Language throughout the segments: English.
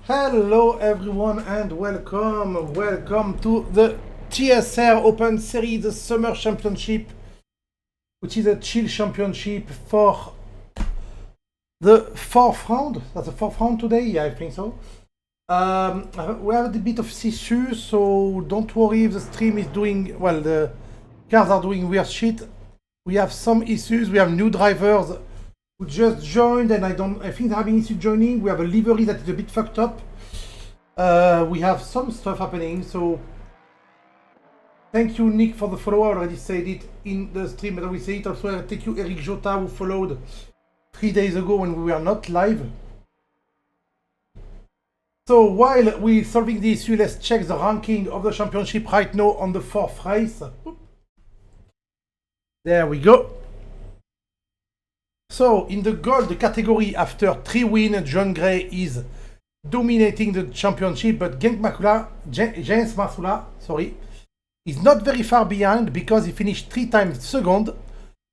Hello everyone and welcome to the TSR Open Series, the Summer Championship, which is a chill championship for the fourth round. That's the fourth round today? Yeah, I think so. We have a bit of issues, so don't worry if the stream is doing, well, the cars are doing weird shit. We have some issues, we have new drivers who just joined and I think they're having issues joining. We have a livery that is a bit fucked up. We have some stuff happening, so thank you Nick for the follow. I already said it in the stream, but I will say it also. Thank you Eric Jota who followed 3 days ago when we were not live. So while we're solving the issue, let's check the ranking of the championship right now on the fourth race. There we go. So in the gold category, after 3 wins, John Gray is dominating the championship, but James Masula, is not very far behind because he finished 3 times second. So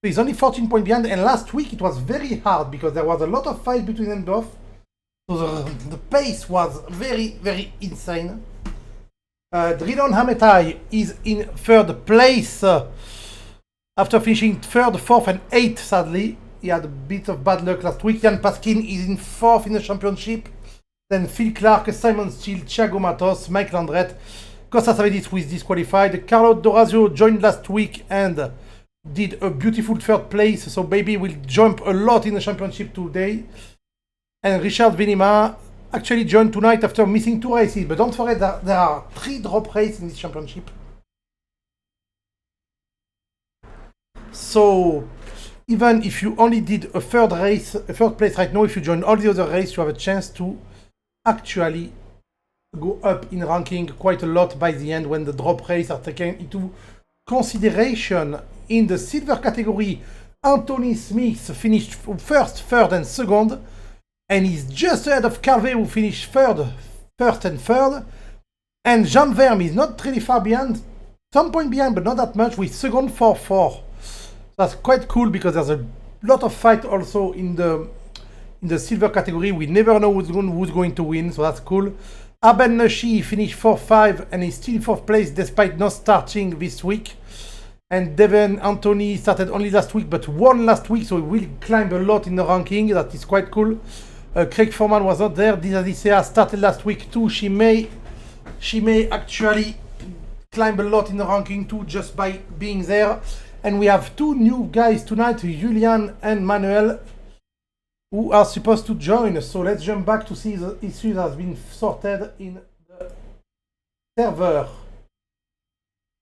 he's only 14 points behind, and last week it was very hard because there was a lot of fight between them both. So the pace was very insane. Dridon Hametai is in 3rd place after finishing 3rd, 4th and 8th, sadly. He had a bit of bad luck last week. Jan Paskin is in 4th in the championship. Then Phil Clark, Simon Steele, Thiago Matos, Mike Landret, Costa Savedis who is disqualified. Carlo Dorazio joined last week and did a beautiful 3rd place. So baby will jump a lot in the championship today. And Richard Vinima actually joined tonight after missing 2 races. But don't forget that there are 3 drop races in this championship. So even if you only did a 3rd place right now, if you join all the other races, you have a chance to actually go up in ranking quite a lot by the end when the drop races are taken into consideration. In the silver category, Anthony Smith finished 1st, 3rd and 2nd, and he's just ahead of Calvé who finished 1st and 3rd, and Jean Verme is not really far behind, some point behind but not that much, with 2nd, 4th, 4th. That's quite cool because there's a lot of fight also in the silver category. We never know who's going to win, so that's cool. Aben Nashi finished 4th, 5 and is still 4th place despite not starting this week. And Devin Anthony started only last week but won last week, so he will climb a lot in the ranking. That is quite cool. Craig Foreman was not there. Dizadisea started last week too. She may actually climb a lot in the ranking too just by being there. And we have 2 new guys tonight, Julian and Manuel, who are supposed to join. So let's jump back to see the issues that has been sorted in the server.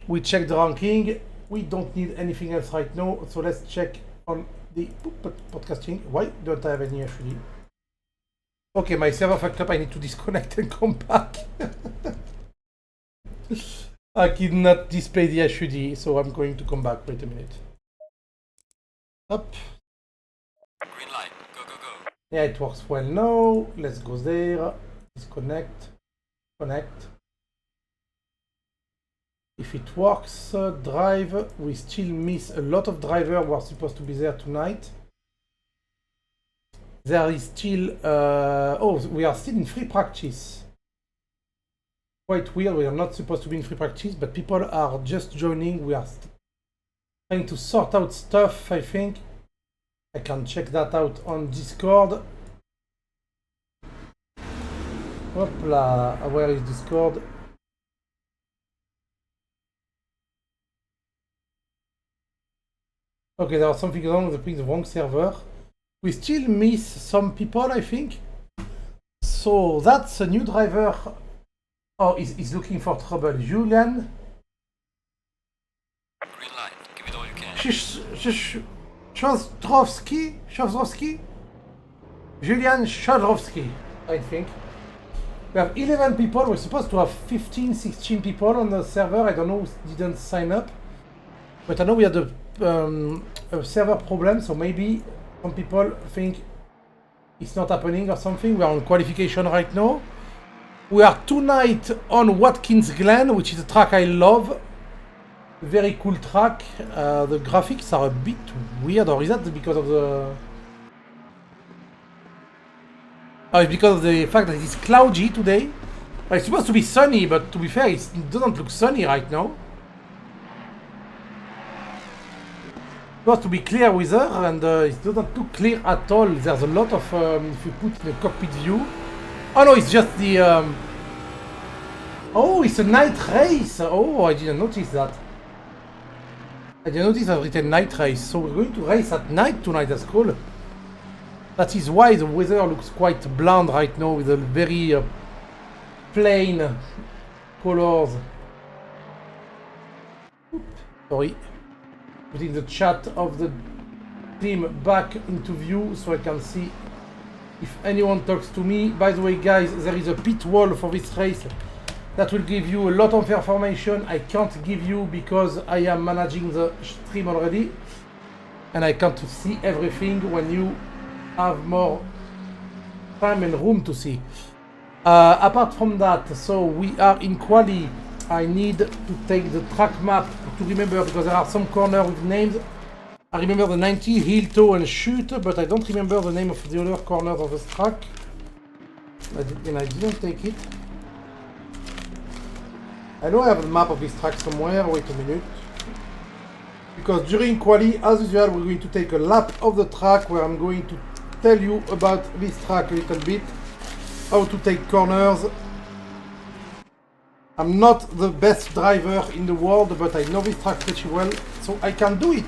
We check the ranking. We don't need anything else right now. So let's check on the podcasting. Why don't I have any HUD? Okay, my server fucked up. I need to disconnect and come back. I cannot display the HUD, so I'm going to come back. Wait a minute. Up. Green light. Go, go, go. Yeah, it works well now. Let's go there. Disconnect. Connect. If it works, drive. We still miss a lot of drivers who are supposed to be there tonight. There is still... we are still in free practice. Quite weird, we are not supposed to be in free practice, but people are just joining. We are trying to sort out stuff, I think. I can check that out on Discord. Hopla, where is Discord? Okay, there was something wrong with the wrong server. We still miss some people, I think. So that's a new driver. Oh, he's looking for trouble. Julian. Green light. Give it all you can. Shadrovsky? Julian Shadrovsky, I think. We have 11 people. We're supposed to have 15, 16 people on the server. I don't know who didn't sign up. But I know we had a server problem, so maybe some people think it's not happening or something. We're on qualification right now. We are tonight on Watkins Glen, which is a track I love. Very cool track. The graphics are a bit weird, or is that because of the... Oh, it's because of the fact that it's cloudy today. Well, it's supposed to be sunny, but to be fair, it doesn't look sunny right now. It's supposed to be clear weather, and it doesn't look clear at all. There's a lot of, if you put the cockpit view. Oh no, it's just the... Oh, it's a night race! Oh, I didn't notice that. I didn't notice I've written night race. So we're going to race at night tonight, that's cool. That is why the weather looks quite bland right now with a very plain colors. Sorry. Putting the chat of the team back into view so I can see if anyone talks to me. By the way, guys, there is a pit wall for this race that will give you a lot of information I can't give you because I am managing the stream already and I can't see everything when you have more time and room to see. Apart from that, so we are in quali. I need to take the track map to remember because there are some corners with names. I remember the 90, heel, toe and shoot, but I don't remember the name of the other corners of the track. And I didn't take it. I know I have a map of this track somewhere. Wait a minute. Because during quali, as usual, we're going to take a lap of the track where I'm going to tell you about this track a little bit, how to take corners. I'm not the best driver in the world, but I know this track pretty well, so I can do it.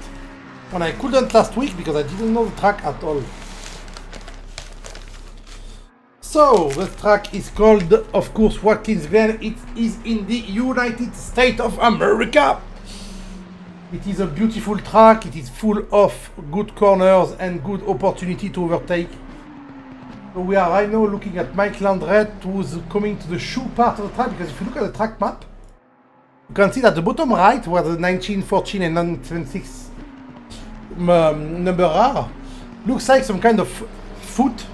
And I couldn't last week because I didn't know the track at all. So, the track is called, of course, Watkins Glen. It is in the United States of America. It is a beautiful track. It is full of good corners and good opportunity to overtake. So we are right now looking at Mike Landret, who's coming to the shoe part of the track, because if you look at the track map, you can see that the bottom right, where the 1914 and 1976 number are, looks like some kind of foot.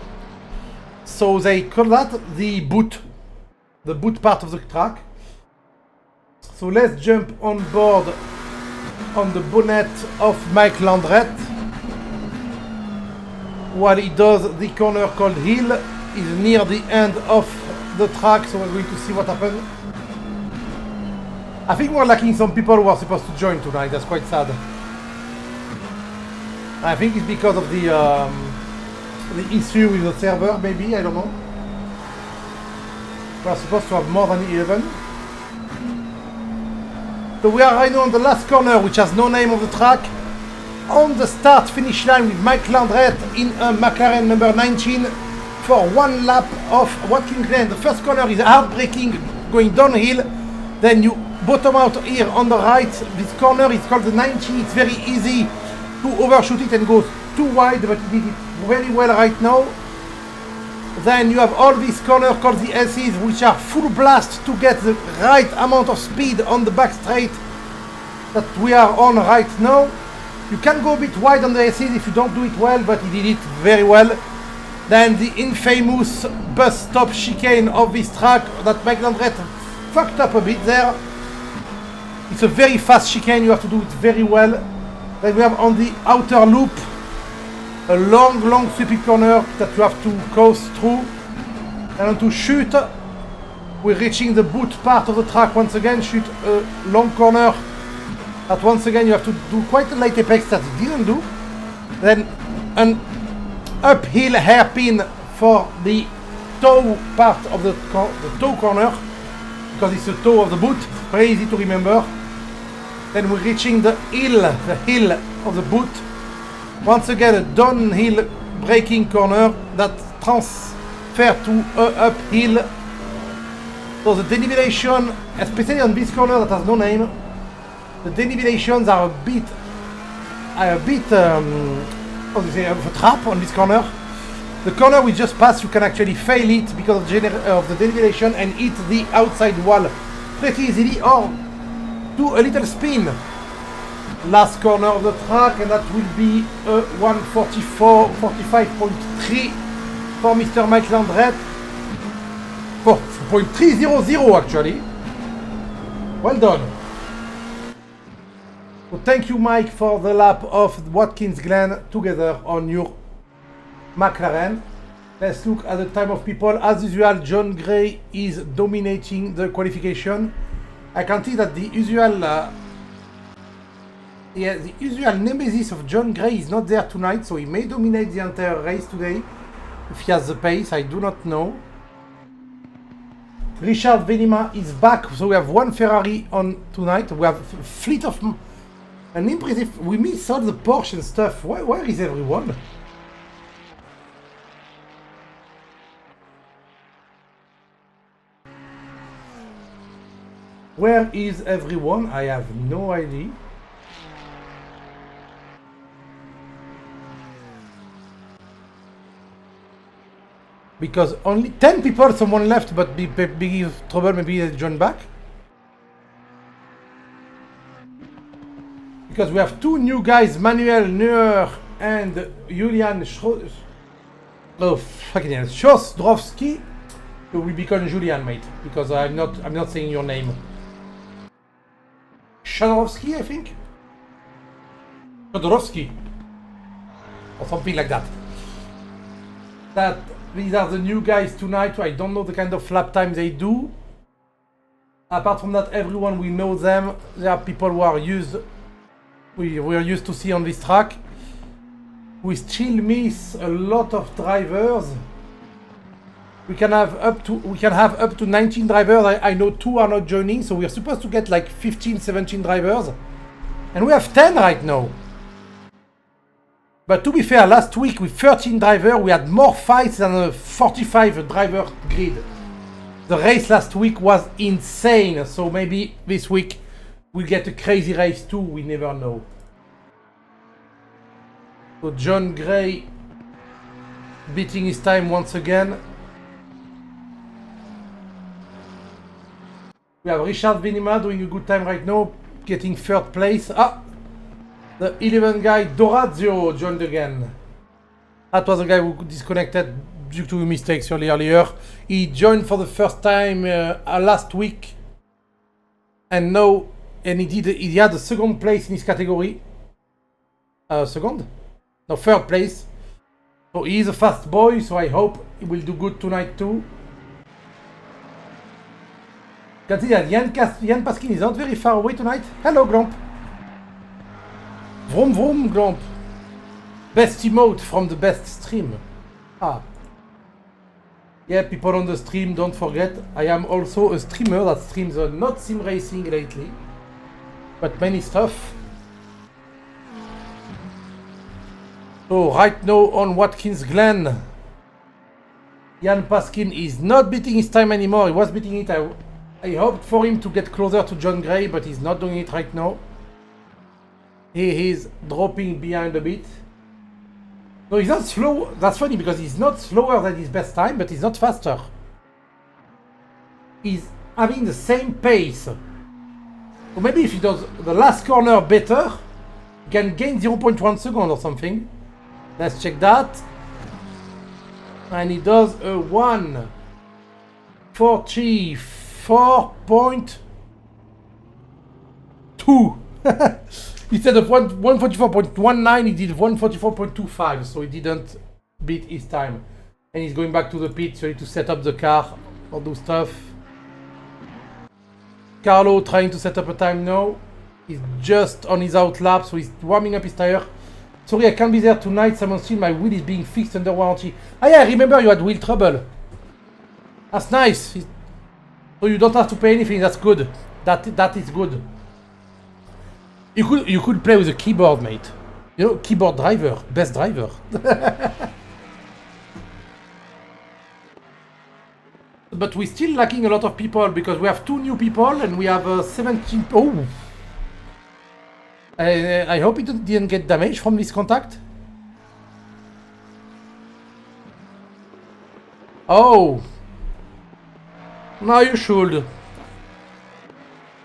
So they call that the boot part of the track. So let's jump on board on the bonnet of Mike Landret while he does the corner called heel. Is near the end of the track, so we're going to see what happens. I think we're lacking some people who are supposed to join tonight. That's quite sad. I think it's because of the issue with the server, maybe, I don't know. We're supposed to have more than 11. So we are right now on the last corner, which has no name of the track. On the start-finish line with Mike Landret in a McLaren number 19 for one lap of Watkins Glen. The first corner is hard braking, going downhill. Then you bottom out here on the right. This corner is called the 90. It's very easy to overshoot it and go too wide, but he did it very well right now. Then you have all these corners called the S's, which are full blast to get the right amount of speed on the back straight that we are on right now. You can go a bit wide on the S's if you don't do it well, but he did it very well. Then the infamous bus stop chicane of this track that Mike Landret fucked up a bit there. It's a very fast chicane, you have to do it very well. Then we have on the outer loop a long sweeping corner that you have to coast through. And to shoot, we're reaching the boot part of the track once again. Shoot a long corner that once again you have to do quite a light apex that it didn't do. Then an uphill hairpin for the toe part of the toe corner, because it's the toe of the boot. It's very easy to remember. Then we're reaching the heel of the boot. Once again, a downhill braking corner that transfer to uphill. So the denivellation, especially on this corner that has no name, the denivellations are a bit how do you say, of a trap on this corner. The corner we just passed, you can actually fail it because of the denivellation and hit the outside wall pretty easily, or do a little spin. Last corner of the track, and that will be a 1:44, 45.3 for Mr. Mike Landret. 4.300 actually. Well done. So thank you, Mike, for the lap of Watkins Glen together on your McLaren. Let's look at the time of people. As usual, John Gray is dominating the qualification. I can see that the usual nemesis of John Gray is not there tonight, so he may dominate the entire race today. If he has the pace, I do not know. Richard Venema is back, so we have one Ferrari on tonight. We have a fleet of an impressive. We miss all the Porsche and stuff. Where is everyone? Where is everyone? I have no idea. Because only 10 people, someone left, but big trouble, maybe they join back. Because we have two new guys, Manuel Neuer and Julian Schosdrowski. So we become Julian, mate, because I'm not saying your name. Shadowski, I think? Jodorowsky. Or something like that. These are the new guys tonight. I don't know the kind of lap time they do. Apart from that, everyone, we know them. They are people who are used. We are used to see on this track. We still miss a lot of drivers. We can have up to 19 drivers. I know 2 are not joining, so we are supposed to get like 15, 17 drivers. And we have 10 right now. But to be fair, last week with 13 drivers, we had more fights than a 45 driver grid. The race last week was insane, so maybe this week we'll get a crazy race too, we never know. So John Gray beating his time once again. We have Richard Venema doing a good time right now, getting 3rd place. The 11 guy Dorazio joined again. That was the guy who disconnected due to mistakes earlier. He joined for the first time last week, and he had the 2nd place in his category. 2nd? No, 3rd place. So he is a fast boy, so I hope he will do good tonight too. You can see that Jan Paskin is not very far away tonight. Hello, Glomp. Vroom vroom, Glomp. Best emote from the best stream. Yeah, people on the stream, don't forget, I am also a streamer that streams not sim racing lately, but many stuff. So right now on Watkins Glen, Jan Paskin is not beating his time anymore. He was beating it. I hoped for him to get closer to John Gray, but he's not doing it right now. He is dropping behind a bit. No, he's not slow. That's funny because he's not slower than his best time, but he's not faster. He's having the same pace. So maybe if he does the last corner better, he can gain 0.1 second or something. Let's check that. And he does a 1:44.2. Instead of 1:44.19, he did 1:44.25, so he didn't beat his time. And he's going back to the pit, so he to set up the car or do stuff. Carlo trying to set up a time now. He's just on his out lap, so he's warming up his tire. Sorry, I can't be there tonight. Someone said my wheel is being fixed under warranty. Ah yeah, I remember you had wheel trouble. That's nice. So you don't have to pay anything. That's good. That is good. You could play with a keyboard, mate. You know, keyboard driver, best driver. But we're still lacking a lot of people because we have 2 new people and we have 17. Oh, I hope it didn't get damaged from this contact. Oh, now you should.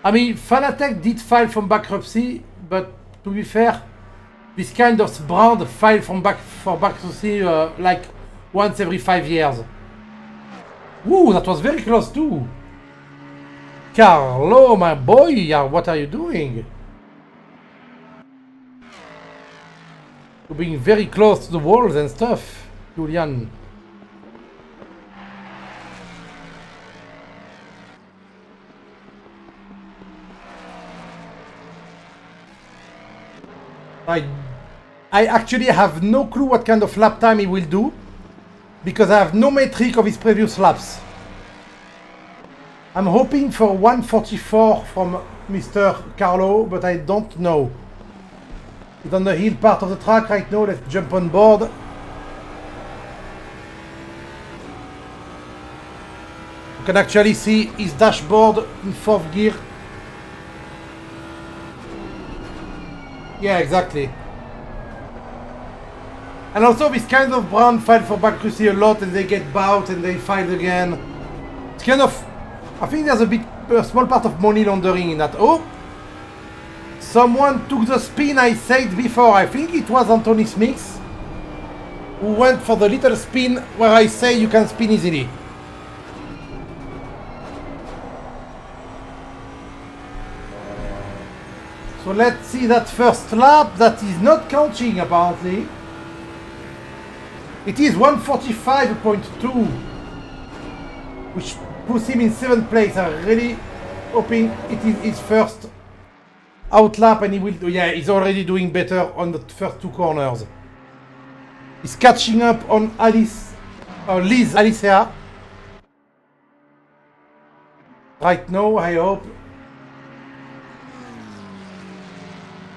I mean, Fanatec did file from bankruptcy, but to be fair, this kind of brand file from bankruptcy like once every 5 years. Woo, that was very close too. Carlo, my boy, what are you doing? You're being very close to the walls and stuff, Julian. I actually have no clue what kind of lap time he will do, because I have no metric of his previous laps. I'm hoping for 1:44 from Mr. Carlo, but I don't know. He's on the hill part of the track right now. Let's jump on board. You can actually see his dashboard in 4th gear. Yeah, exactly. And also this kind of brand fight for bankruptcy a lot, and they get bought and they fight again. It's kind of, I think there's a small part of money laundering in that. Oh, someone took the spin I said before. I think it was Anthony Smith who went for the little spin where I say you can spin easily. So let's see that first lap. That is not counting apparently. It is 1:45.2, which puts him in 7th place. I'm really hoping it is his first out lap, and he will do. Yeah, he's already doing better on the first 2 corners. He's catching up on Liz Alicea right now, I hope.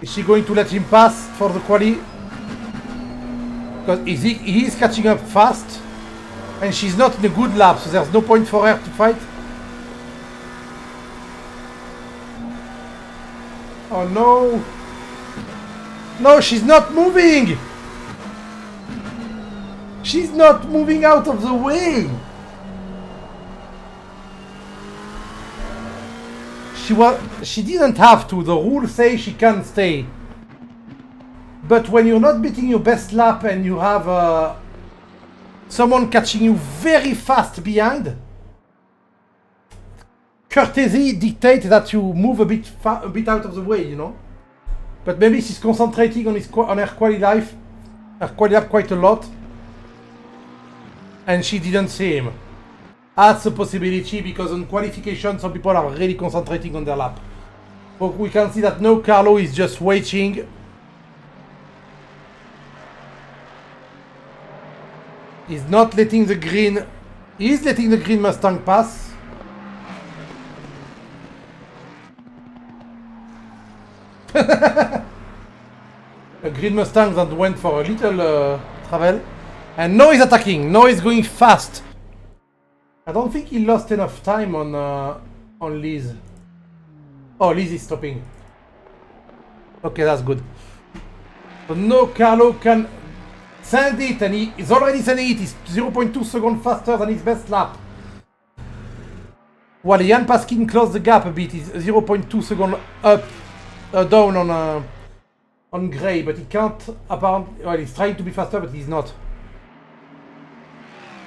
Is she going to let him pass for the quali? Because he is catching up fast, and she's not in a good lap, so there's no point for her to fight. Oh no! No, she's not moving! She's not moving out of the way! She didn't have to. The rules say she can stay. But when you're not beating your best lap and you have someone catching you very fast behind, courtesy dictates that you move a bit out of the way, you know. But maybe she's concentrating on her quali lap quite a lot, and she didn't see him. That's a possibility, because on qualification some people are really concentrating on their lap. But we can see that now Carlo is just waiting. He's not letting the green. He is letting the green Mustang pass. A green Mustang that went for a little travel. And now he's attacking. Now he's going fast. I don't think he lost enough time on Liz. Oh, Liz is stopping. Okay, that's good. So now Carlo can send it, and he is already sending it. He's 0.2 seconds faster than his best lap. While Jan Paskin closed the gap a bit, he's 0.2 seconds up, down on Gray, but he can't apparently. Well, he's trying to be faster, but he's not.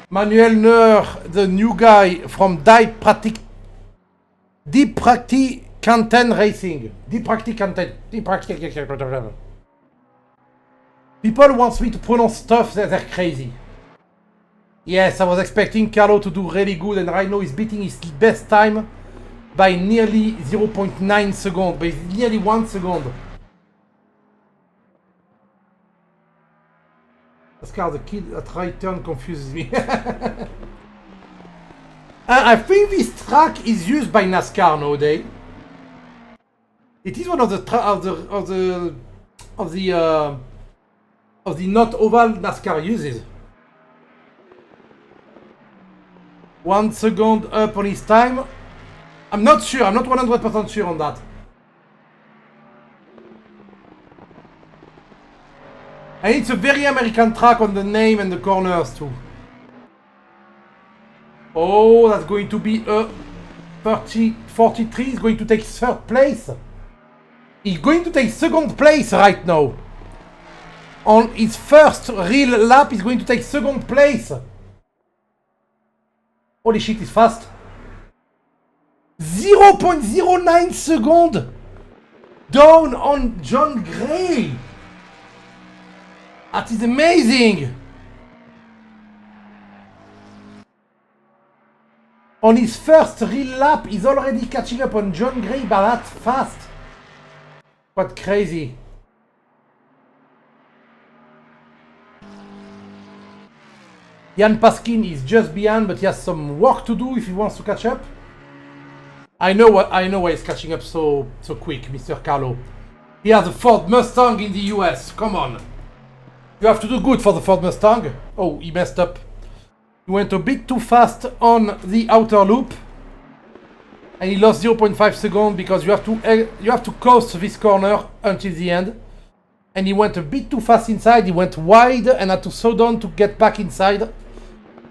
Manuel Neuer, the new guy from Deep Practic Canten Racing. Deep Practic Canten. People want me to pronounce stuff that they're crazy. Yes, I was expecting Carlo to do really good, and right now he's beating his best time by nearly 0.9 seconds, by nearly 1 second. Oscar, the kid at right turn confuses me. I think this track is used by NASCAR nowadays. It is one of the not oval NASCAR uses. 1 second up on his time. I'm not sure. I'm not 100% sure on that. And it's a very American track on the name and the corners too. Oh, that's going to be a 43 is going to take 3rd place. He's going to take 2nd place right now. On his first real lap, he's going to take 2nd place. Holy shit, he's fast. 0.09 second down on John Gray. That is amazing. On his first real lap, he's already catching up on John Gray by that fast. What crazy. Jan Paskin is just behind, but he has some work to do if he wants to catch up. I know why he's catching up so quick, Mr. Carlo. He has a Ford Mustang in the US. Come on. You have to do good for the Ford Mustang. Oh, he messed up. He went a bit too fast on the outer loop. And he lost 0.5 seconds because you have to coast this corner until the end. And he went a bit too fast inside. He went wide and had to slow down to get back inside.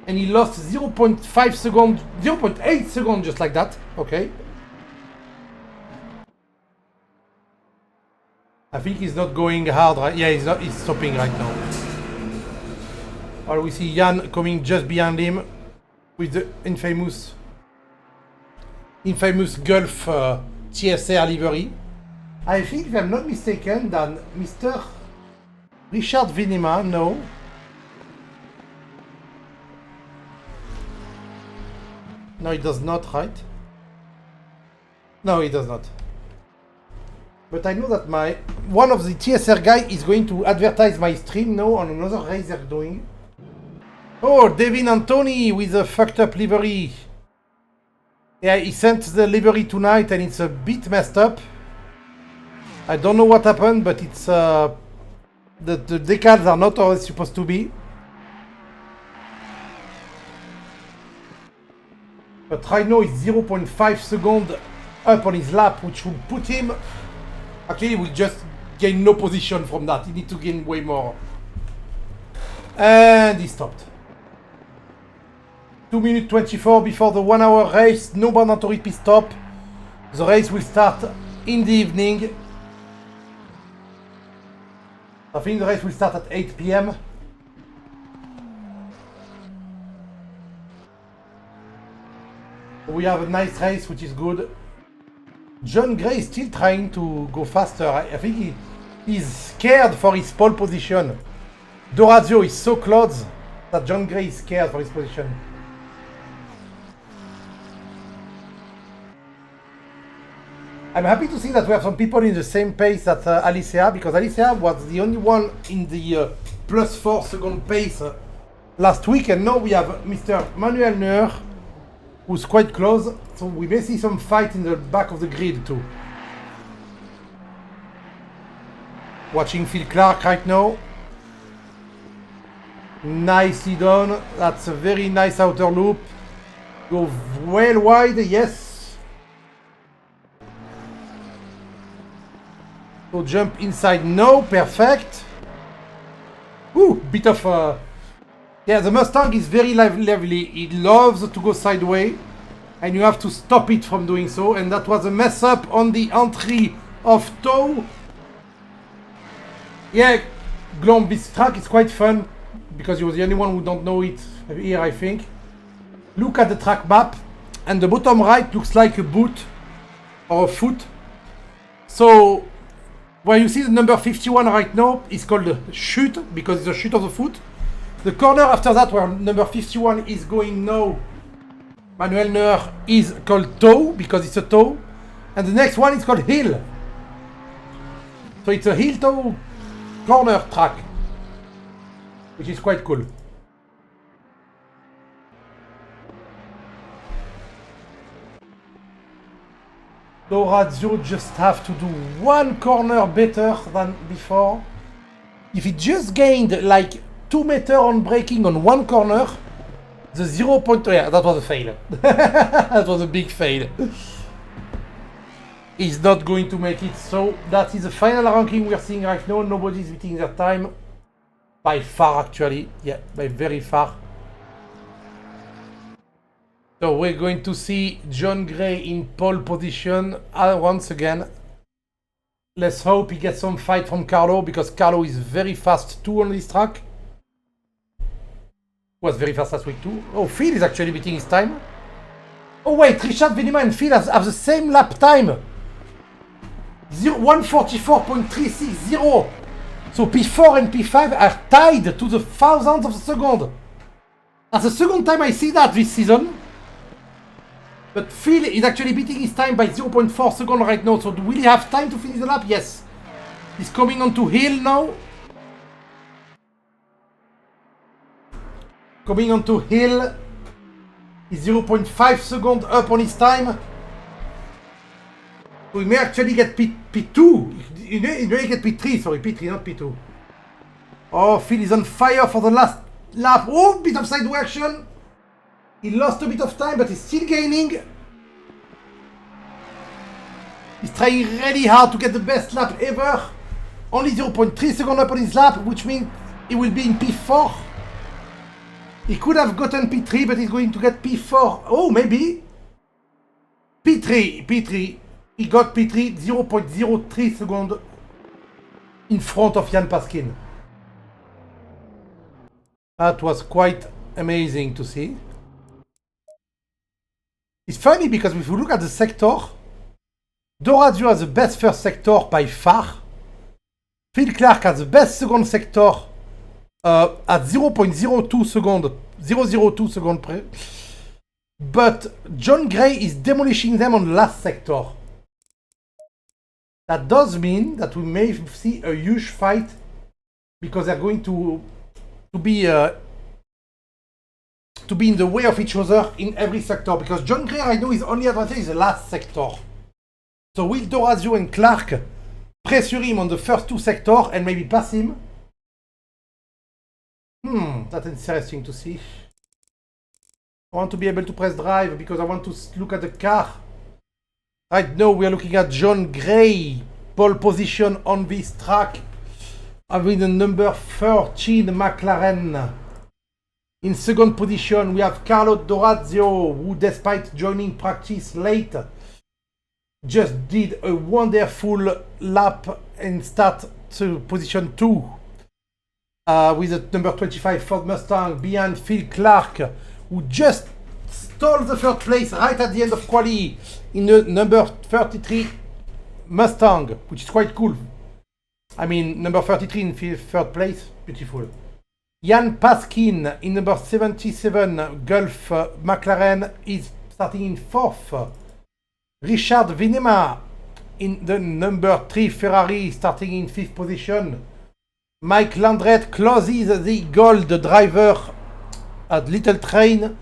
And he lost 0.5 seconds, 0.8 seconds just like that. Okay. I think he's not going hard, right? Yeah, he's stopping right now. Well, we see Jan coming just behind him with the infamous Gulf TSR livery. I think, if I'm not mistaken, that Mr. Richard Vinema, no. No, he does not, right? No, he does not. But I know that one of the TSR guy is going to advertise my stream now on another race they're doing. Oh, Devin Anthony with a fucked up livery. Yeah, he sent the livery tonight and it's a bit messed up. I don't know what happened, but it's the decals are not always supposed to be. But right now it's 0.5 seconds up on his lap, which would put him... Actually, he will just gain no position from that. He needs to gain way more. And he stopped. 2 minutes 24 before the 1 hour race. No mandatory pit stop. The race will start in the evening. I think the race will start at 8 p.m. We have a nice race, which is good. John Gray is still trying to go faster. I think he's scared for his pole position. Dorazio is so close that John Gray is scared for his position. I'm happy to see that we have some people in the same pace at Alicea, because Alicea was the only one in the plus 4 second pace last week, and now we have Mr. Manuel Neuer, who's quite close, so we may see some fight in the back of the grid too. Watching Phil Clark right now. Nicely done. That's a very nice outer loop. Go well wide, yes. So jump inside, no, perfect. Ooh, bit of yeah, the Mustang is very lively. It loves to go sideways, and you have to stop it from doing so. And that was a mess up on the entry of toe. Yeah, Glen, this track is quite fun because you're the only one who don't know it here, I think. Look at the track map, and the bottom right looks like a boot or a foot. So where you see the number 51 right now is called the chute because it's a chute of the foot. The corner after that, where number 51 is going now, Manuel Neuer, is called toe because it's a toe. And the next one is called heel. So it's a heel toe corner track, which is quite cool. Dorazio just have to do one corner better than before. If he just gained like 2 meters on braking on one corner, the 0. Yeah, that was a fail. That was a big fail. He's not going to make it. So that is the final ranking we're seeing right now. Nobody's beating their time. By far, actually. Yeah, by very far. So we're going to see John Gray in pole position once again. Let's hope he gets some fight from Carlo, because Carlo is very fast too on this track. Was very fast last week too. Oh, Phil is actually beating his time. Oh wait, Richard Venema and Phil have the same lap time. 144.360. So P4 and P5 are tied to the thousandth of a second. That's the second time I see that this season. But Phil is actually beating his time by 0.4 seconds right now. So will he have time to finish the lap? Yes. He's coming onto hill now. Coming onto hill. He's 0.5 seconds up on his time. So he may actually get P2. He may get P3, sorry, P3, not P2. Oh, Phil is on fire for the last lap. Oh, bit of sideway action. He lost a bit of time, but he's still gaining. He's trying really hard to get the best lap ever. Only 0.3 seconds up on his lap, which means he will be in P4. He could have gotten P3, but he's going to get P4. Oh, maybe. P3. He got P3, 0.03 seconds in front of Jan Paskin. That was quite amazing to see. It's funny because if you look at the sector, Dorazio has the best first sector by far. Phil Clark has the best second sector at 0.02 seconds, 0.02 seconds. But John Gray is demolishing them on the last sector. That does mean that we may see a huge fight because they're going to be in the way of each other in every sector. Because John Gray, I know his only advantage is the last sector. So will Dorazio and Clark pressure him on the first two sectors and maybe pass him? That's interesting to see. I want to be able to press drive because I want to look at the car. Right now we are looking at John Gray, pole position on this track, having the number 13 McLaren. In second position we have Carlo Dorazio, who despite joining practice late, just did a wonderful lap and start to position 2 with the number 25 Ford Mustang behind Phil Clark, who just stole the third place right at the end of quali in the number 33 Mustang, which is quite cool. I mean, number 33 in third place, beautiful. Jan Paskin in number 77 Gulf McLaren is starting in 4th. Richard Vinema in the number 3 Ferrari starting in 5th position. Mike Landret closes the gold driver at Little Train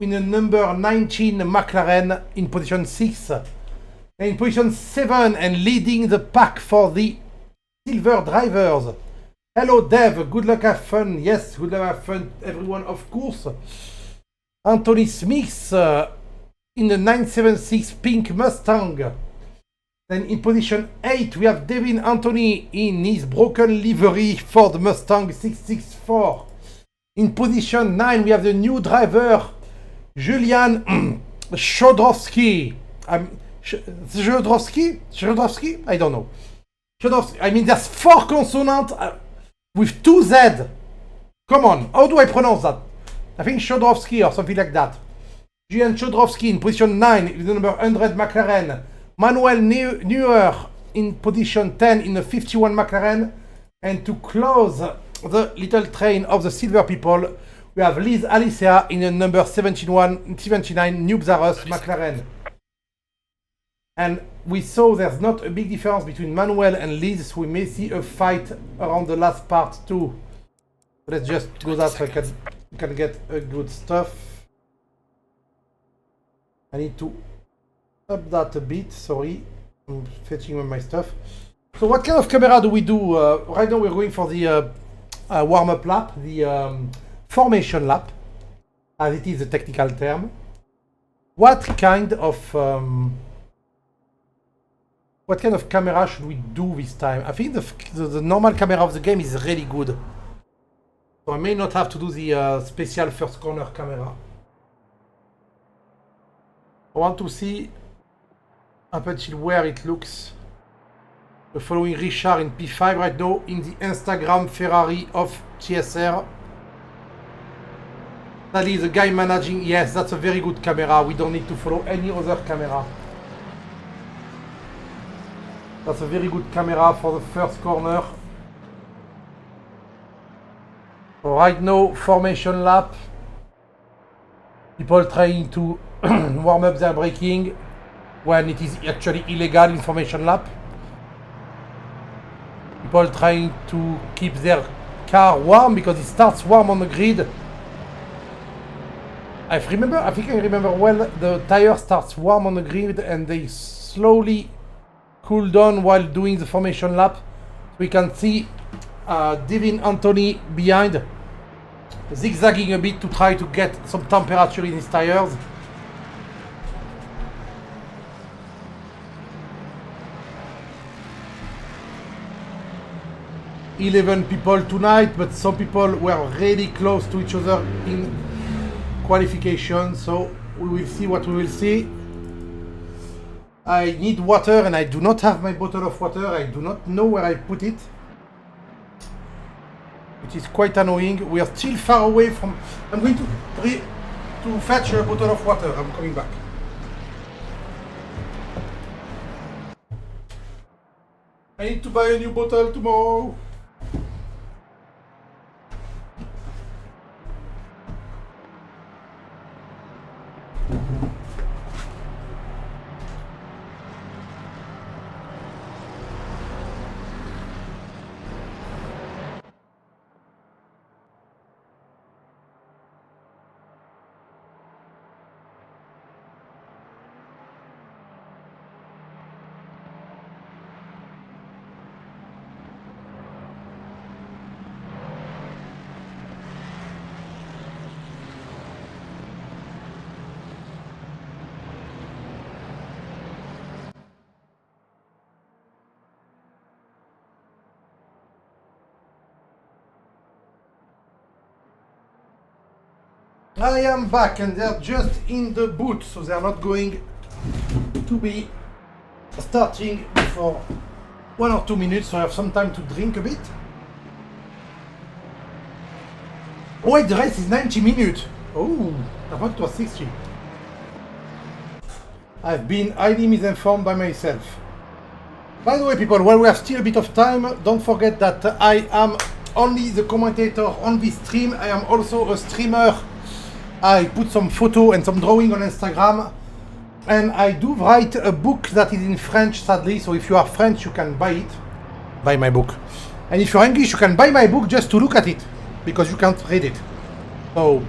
in the number 19 McLaren in position 6. And in position 7 and leading the pack for the silver drivers. Hello Dev, good luck, have fun. Yes, good luck, have fun everyone, of course. Anthony Smith in the 976 pink Mustang. Then in position 8 we have Devin Anthony in his broken livery Ford Mustang 664. In position 9 we have the new driver Julian Shodrovsky. Shodrovsky? I don't know. Shodrovsky. I mean, there's 4 consonants with 2 Z. Come on, how do I pronounce that? I think Shodrovsky or something like that. Julian Shodrovsky in position 9 with the number 100 McLaren. Manuel Neuer in position 10 in the 51 McLaren. And to close the little train of the silver people, we have Liz Alicia in the number 79 New Xarus McLaren. And we saw there's not a big difference between Manuel and Liz, so we may see a fight around the last part too. Let's just go that so I can get a good stuff. I need to up that a bit, sorry. I'm fetching my stuff. So what kind of camera do we do? Right now we're going for the warm-up lap, the formation lap, as it is a technical term. What kind of camera should we do this time? I think the normal camera of the game is really good. So I may not have to do the special first corner camera. I want to see up until where it looks. We're following Richard in P5 right now in the Instagram Ferrari of TSR. That is the guy managing. Yes, that's a very good camera. We don't need to follow any other camera. That's a very good camera for the first corner. Right now, formation lap. People trying to warm up their braking when it is actually illegal in formation lap. People trying to keep their car warm because it starts warm on the grid I think I remember well, the tire starts warm on the grid and they slowly cool down while doing the formation lap. We can see Devin Anthony behind, zigzagging a bit to try to get some temperature in his tires. "11 people tonight, but some people were really close to each other in qualification, so we will see what we will see." I need water and I do not have my bottle of water. I do not know where I put it, which is quite annoying. We are still far away from... I'm going to fetch a bottle of water. I'm coming back. I need to buy a new bottle tomorrow. I am back and they're just in the boot, so they're not going to be starting before 1 or 2 minutes, so I have some time to drink a bit. Oh wait, the race is 90 minutes. Oh, I thought it was 60. I've been highly misinformed by myself. By the way, people, while we have still a bit of time, don't forget that I am only the commentator on this stream. I am also a streamer. I put some photo and some drawing on Instagram, and I do write a book that is in French, sadly, so if you are French you can buy it, buy my book, and if you're English you can buy my book just to look at it, because you can't read it. So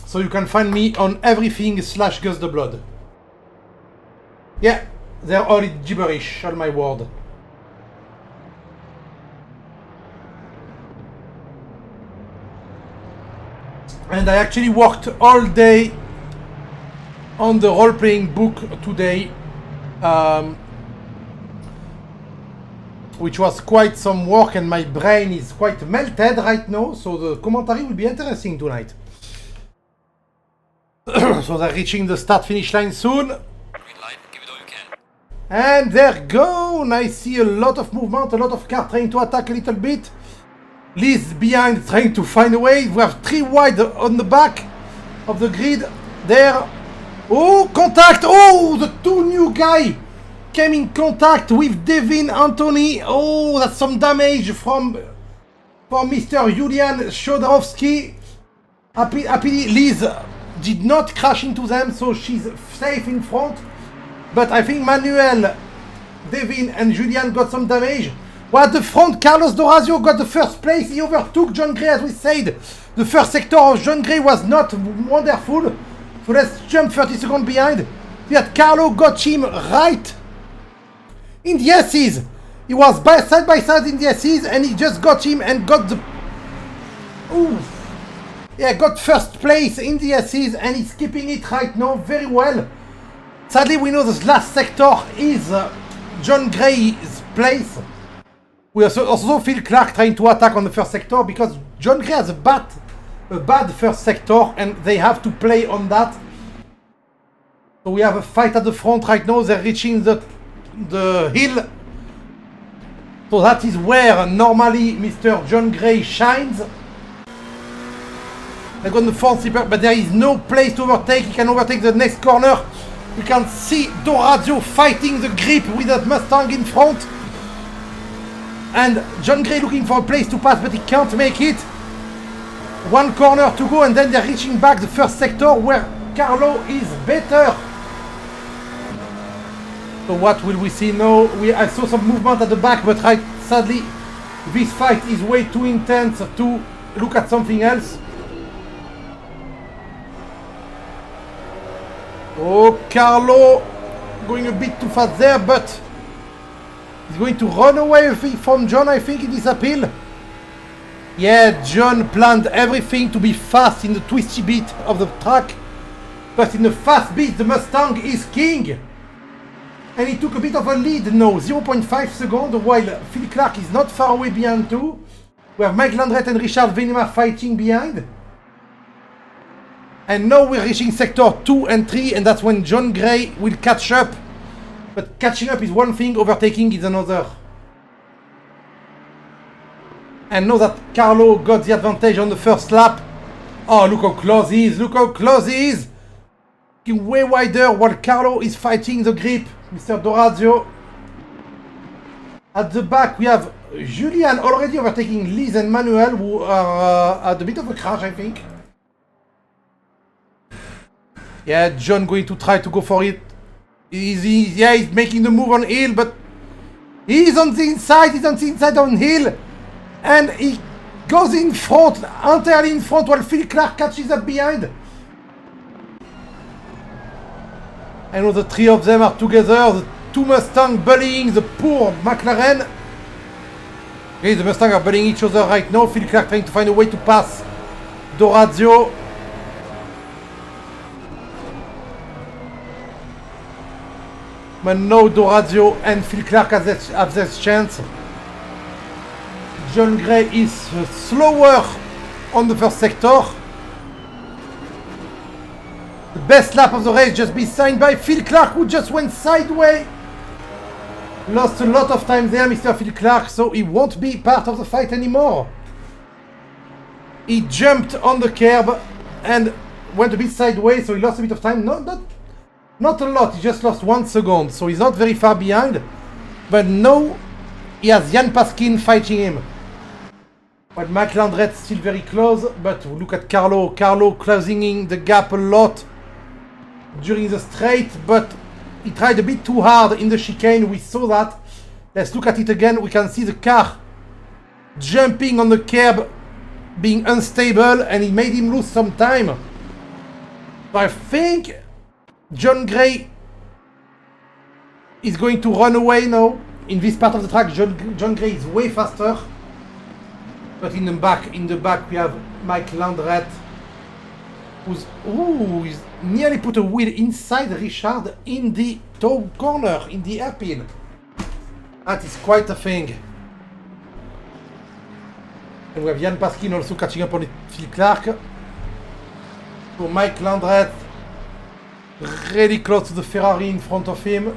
so you can find me on everything / Gus the Blood. Yeah, they're all gibberish, all my word. And I actually worked all day on the role-playing book today, which was quite some work, and my brain is quite melted right now, so the commentary will be interesting tonight. So they're reaching the start-finish line soon. Green light, give it all you can. And there go! And I see a lot of movement, a lot of cars trying to attack a little bit. Liz behind, trying to find a way. We have 3 wide on the back of the grid. There. Oh, contact! Oh, the 2 new guy came in contact with Devin Anthony. Oh, that's some damage from Mr. Julian Shodorowski. Happily, Liz did not crash into them, so she's safe in front. But I think Manuel, Devin, and Julian got some damage. Well, at the front, Carlos Dorazio got the first place. He overtook John Gray, as we said. The first sector of John Gray was not wonderful. So let's jump 30 seconds behind. Yet Carlo got him right in the S's. He was side by side in the S's, and he just got him and got the... Ooh. Yeah, got first place in the S's, and he's keeping it right now very well. Sadly, we know this last sector is John Gray's place. We also feel Clark trying to attack on the first sector because John Gray has a bad first sector and they have to play on that. So we have a fight at the front right now. They're reaching the hill. So that is where normally Mr. John Gray shines. They're going to front slipper, but there is no place to overtake. He can overtake the next corner. You can see Dorazio fighting the grip with that Mustang in front. And John Gray looking for a place to pass, but he can't make it. 1 corner to go, and then they're reaching back the first sector where Carlo is better. So what will we see now? I saw some movement at the back, but sadly, this fight is way too intense to look at something else. Oh, Carlo going a bit too fast there, but he's going to run away from John, I think, in this appeal. Yeah, John planned everything to be fast in the twisty bit of the track, but in the fast bit, the Mustang is king. And he took a bit of a lead now, 0.5 seconds, while Phil Clark is not far away behind too. We have Mike Landreth and Richard Venema fighting behind. And now we're reaching sector 2 and 3, and that's when John Gray will catch up. But catching up is one thing, overtaking is another. And now that Carlo got the advantage on the first lap. Oh, look how close he is, look how close he is. Way wider while Carlo is fighting the grip. Mr. Dorazio. At the back we have Julian already overtaking Liz and Manuel, who are at a bit of a crash, I think. Yeah, John going to try to go for it. He's making the move on hill, but he's on the inside on hill. And he goes in front, entirely in front, while Phil Clark catches up behind. And now the three of them are together, the two Mustangs bullying the poor McLaren. Okay, the Mustangs are bullying each other right now. Phil Clark trying to find a way to pass Dorazio. But now Dorazio and Phil Clark have this chance. John Gray is slower on the first sector. The best lap of the race just be signed by Phil Clark, who just went sideways. Lost a lot of time there, Mr. Phil Clark, so he won't be part of the fight anymore. He jumped on the curb and went a bit sideways, so he lost a bit of time. Not a lot, he just lost 1 second, so he's not very far behind. But now he has Jan Paskin fighting him. But Mike Landreth still very close, but look at Carlo. Carlo closing in the gap a lot during the straight, but he tried a bit too hard in the chicane. We saw that. Let's look at it again. We can see the car jumping on the curb, being unstable, and he made him lose some time. But I think John Gray is going to run away now. In this part of the track, John Gray is way faster. But in the back we have Mike Landreth, he's nearly put a wheel inside Richard in the toe corner, in the hairpin. That is quite a thing. And we have Jan Paskin also catching up on Phil Clark. So Mike Landreth really close to the Ferrari in front of him.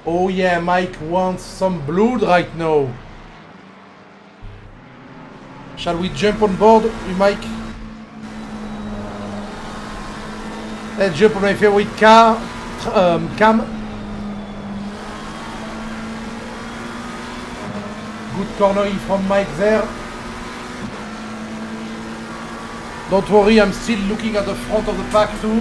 Oh yeah, Mike wants some blood right now. Shall we jump on board with Mike? Let's jump on my favorite car, Cam. Good cornering from Mike there. Don't worry, I'm still looking at the front of the pack too.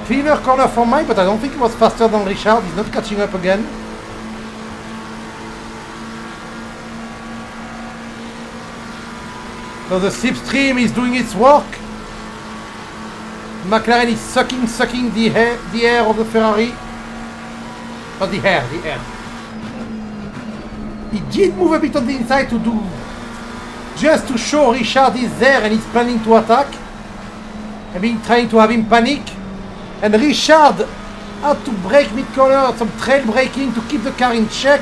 Cleaner corner for Mike, but I don't think he was faster than Richard. He's not catching up again. So the slipstream is doing its work. McLaren is sucking the air of the Ferrari. Not the air. He did move a bit on the inside just to show Richard is there and he's planning to attack. I mean, trying to have him panic. And Richard had to brake mid-corner, some trail braking to keep the car in check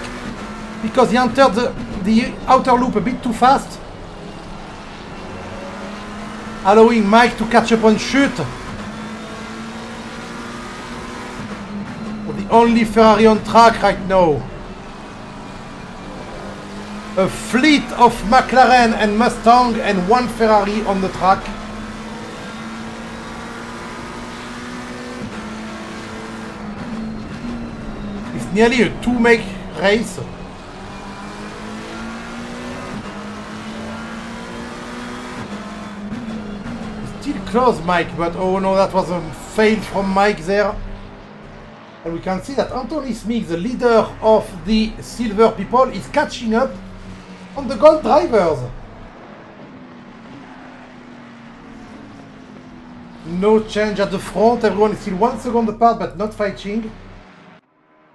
because he entered the outer loop a bit too fast, allowing Mike to catch up on chute. The only Ferrari on track right now. A fleet of McLaren and Mustang and one Ferrari on the track. Nearly a two-make race. Still close, Mike, but oh no, that was a fail from Mike there. And we can see that Anthony Smith, the leader of the Silver people, is catching up on the gold drivers. No change at the front. Everyone is still 1 second apart, but not fighting.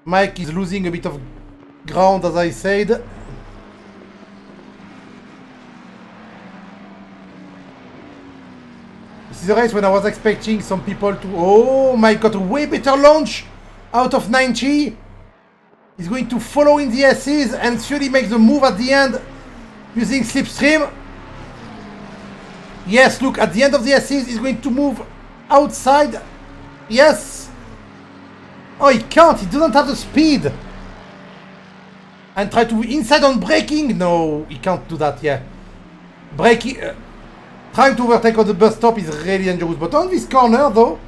Mike is losing a bit of ground, as I said. This is a race when I was expecting some people to... Oh, Mike got a way better launch out of 90. He's going to follow in the S's and surely make the move at the end using slipstream. Yes, look, at the end of the S's, he's going to move outside. Yes. Oh, he can't. He doesn't have the speed. And try to inside on braking. No, he can't do that, yeah. Braking... trying to overtake on the bus stop is really dangerous. But on this corner, though,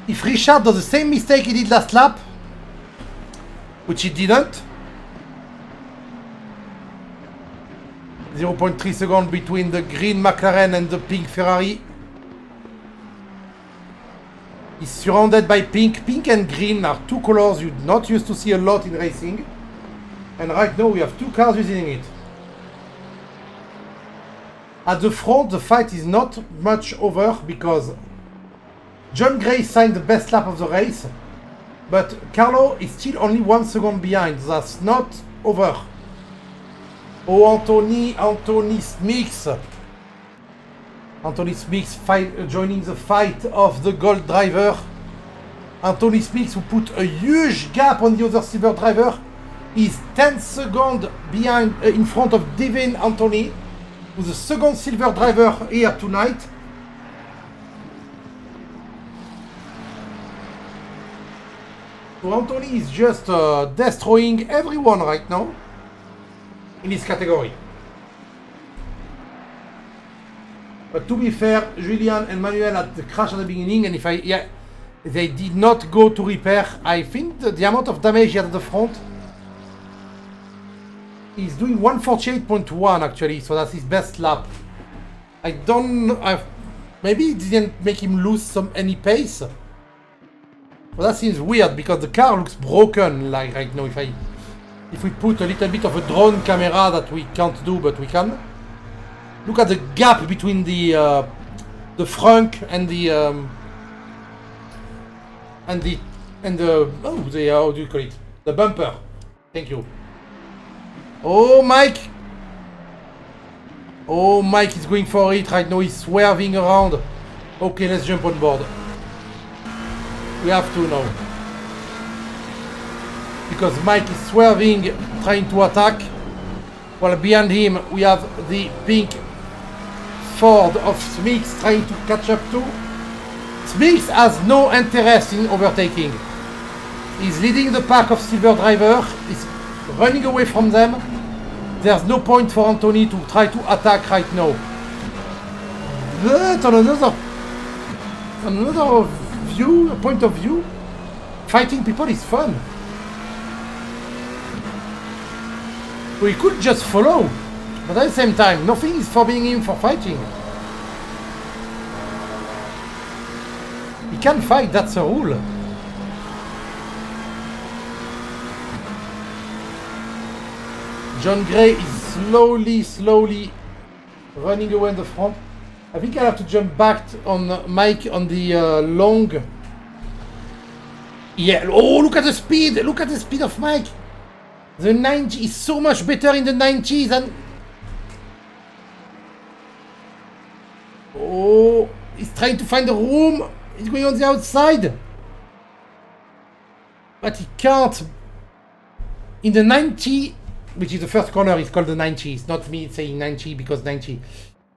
if Richard does the same mistake he did last lap, which he didn't, 0.3 seconds between the green McLaren and the pink Ferrari. He's surrounded by pink. Pink and green are two colors you're not used to see a lot in racing. And right now we have two cars using it. At the front, the fight is not much over because John Gray signed the best lap of the race, but Carlo is still only 1 second behind. That's not over. Oh, Anthony Smix. Anthony Smix joining the fight of the gold driver. Anthony Smix, who put a huge gap on the other silver driver, is 10 seconds behind, in front of Devin Anthony, who's the second silver driver here tonight. So Anthony is just destroying everyone right now in his category. But to be fair, Julian and Manuel had the crash at the beginning, and if they did not go to repair. I think the amount of damage he had at the front, he's doing 148.1 actually, so that's his best lap. Maybe it didn't make him lose any pace. Well, that seems weird because the car looks broken like right now. If we put a little bit of a drone camera that we can't do, but we can. Look at the gap between the frunk and the how do you call it? The bumper. Thank you. Oh, Mike! Oh, Mike is going for it right now. He's swerving around. Okay, let's jump on board. We have to now. Because Mike is swerving, trying to attack. While behind him, we have the pink Ford of Smix trying to catch up to. Smix has no interest in overtaking. He's leading the pack of silver driver. He's running away from them. There's no point for Anthony to try to attack right now. But on another point of view, fighting people is fun. We could just follow, but at the same time, nothing is forbidding him for fighting. He can fight, that's a rule. John Gray is slowly running away in the front. I think I have to jump back on Mike on the long. Yeah, oh, look at the speed! Look at the speed of Mike! The 90 is so much better in the 90s than... Oh, he's trying to find a room. He's going on the outside. But he can't. In the 90, which is the first corner, it's called the 90. It's not me saying 90 because 90.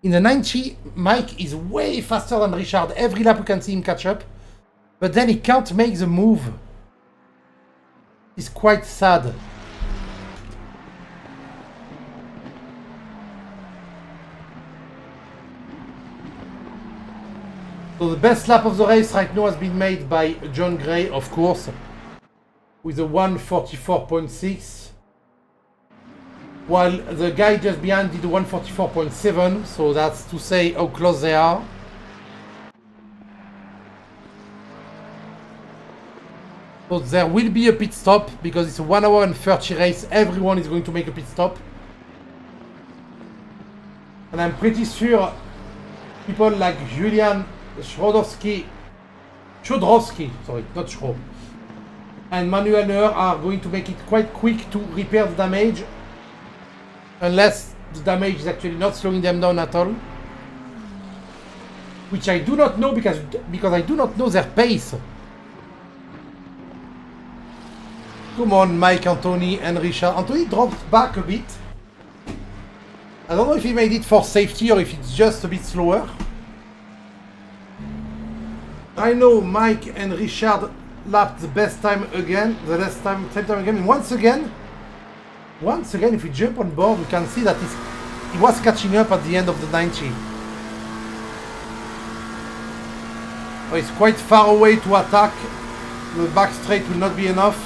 In the 90, Mike is way faster than Richard. Every lap you can see him catch up. But then he can't make the move. It's quite sad. So the best lap of the race right now has been made by John Gray, of course, with a 144.6, while the guy just behind did a 144.7, so that's to say how close they are. So there will be a pit stop, because it's a 1 hour and 30 race, everyone is going to make a pit stop. And I'm pretty sure people like Julian Schodowski, sorry, not Schro, and Manuel Neuer are going to make it quite quick to repair the damage, unless the damage is actually not slowing them down at all. Which I do not know because I do not know their pace. Come on, Mike, Anthony, and Richard. Anthony drops back a bit. I don't know if he made it for safety or if it's just a bit slower. I know Mike and Richard lapped the best time again, same time again. And once again, if we jump on board, we can see that he was catching up at the end of the 90. Oh, it's quite far away to attack. The back straight will not be enough.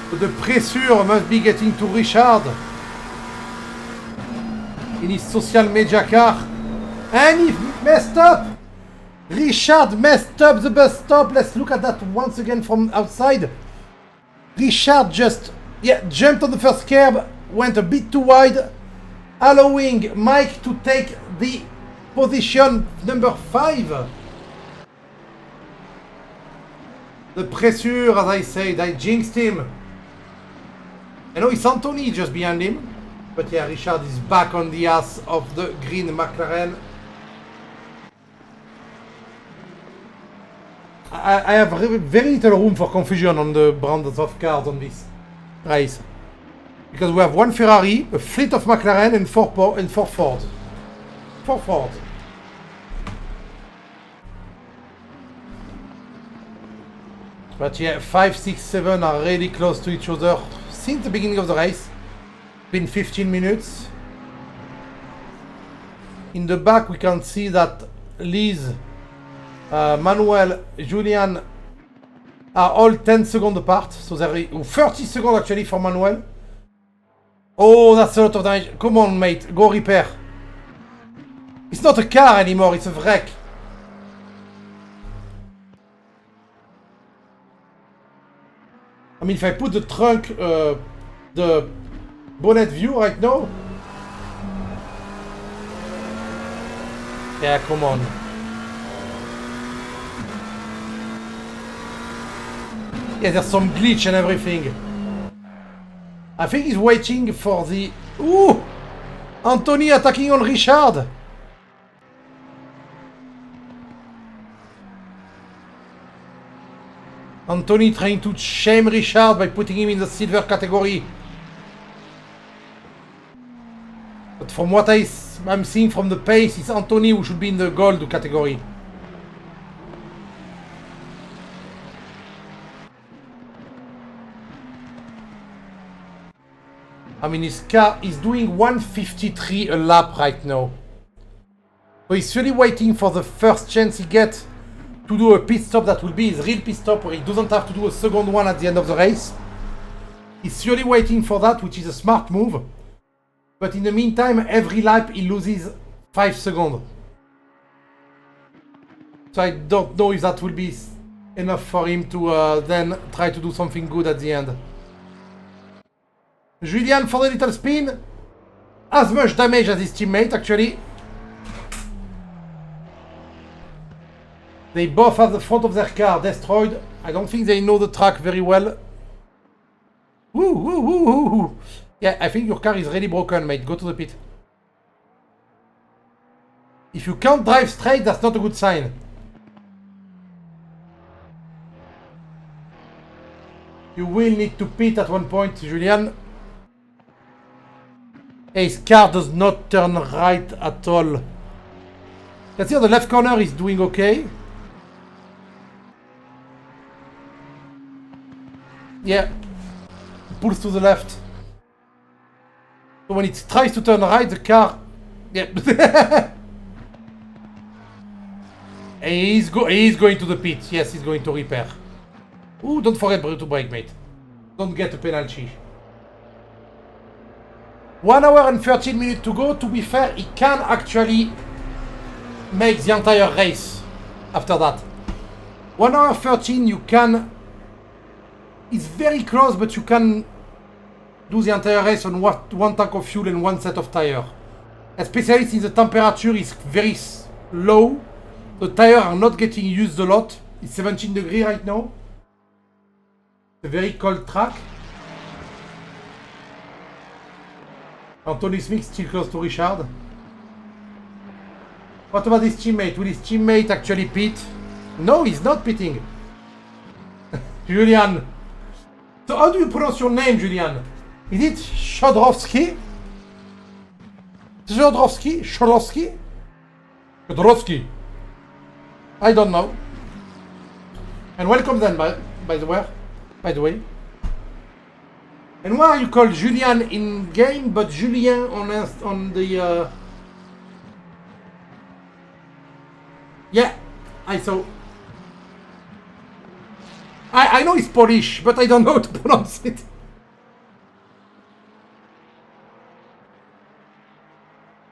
But the pressure must be getting to Richard in his social media car. And he messed up! Richard messed up the bus stop. Let's look at that once again from outside. Richard just jumped on the first curb, went a bit too wide, allowing Mike to take the position number 5. The pressure, as I said, I jinxed him. I know it's Anthony just behind him, but yeah, Richard is back on the ass of the green McLaren. I have very little room for confusion on the brands of cars on this race. Because we have one Ferrari, a fleet of McLaren, and four Ford. 4 Ford. But yeah, 5, 6, 7 are really close to each other since the beginning of the race. Been 15 minutes. In the back we can see that Liz, Manuel, Julian are all 10 seconds apart. So there are 30 seconds actually for Manuel. Oh, that's a lot of damage. Come on, mate, go repair. It's not a car anymore, it's a wreck. I mean, if I put the trunk, the bonnet view right now. Yeah, come on. Yeah, there's some glitch and everything. I think he's waiting for the... Ooh! Anthony attacking on Richard! Anthony trying to shame Richard by putting him in the silver category. But from what I'm seeing from the pace, it's Anthony who should be in the gold category. I mean, his car is doing 153 a lap right now. So he's really waiting for the first chance he gets to do a pit stop that will be his real pit stop, where he doesn't have to do a second one at the end of the race. He's really waiting for that, which is a smart move. But in the meantime, every lap he loses 5 seconds. So I don't know if that will be enough for him to then try to do something good at the end. Julian for the little spin. As much damage as his teammate, actually. They both have the front of their car destroyed. I don't think they know the track very well. Woo, woo, woo, woo, woo. Yeah, I think your car is really broken, mate. Go to the pit. If you can't drive straight, that's not a good sign. You will need to pit at one point, Julian. His car does not turn right at all. Let's see how the left corner is doing okay. Yeah. Pulls to the left. So when it tries to turn right, the car... Yeah. He's going to the pit. Yes, he's going to repair. Ooh, don't forget to brake, mate. Don't get a penalty. 1 hour and 13 minutes to go. To be fair, he can actually make the entire race after that. 1 hour 13, you can... It's very close, but you can do the entire race on one tank of fuel and one set of tire. Especially since the temperature is very low. The tires are not getting used a lot. It's 17 degrees right now. It's a very cold track. Anthony Smith still close to Richard. What about his teammate? Will his teammate actually pit? No, he's not pitting. Julian. So how do you pronounce your name, Julian? Is it Shodrovsky? Shodrovsky? Shodrovsky? Shodrovsky. I don't know. And welcome then, by the way. And why are you called Julian in game, but Julien on the... Yeah, I saw. I know it's Polish, but I don't know how to pronounce it.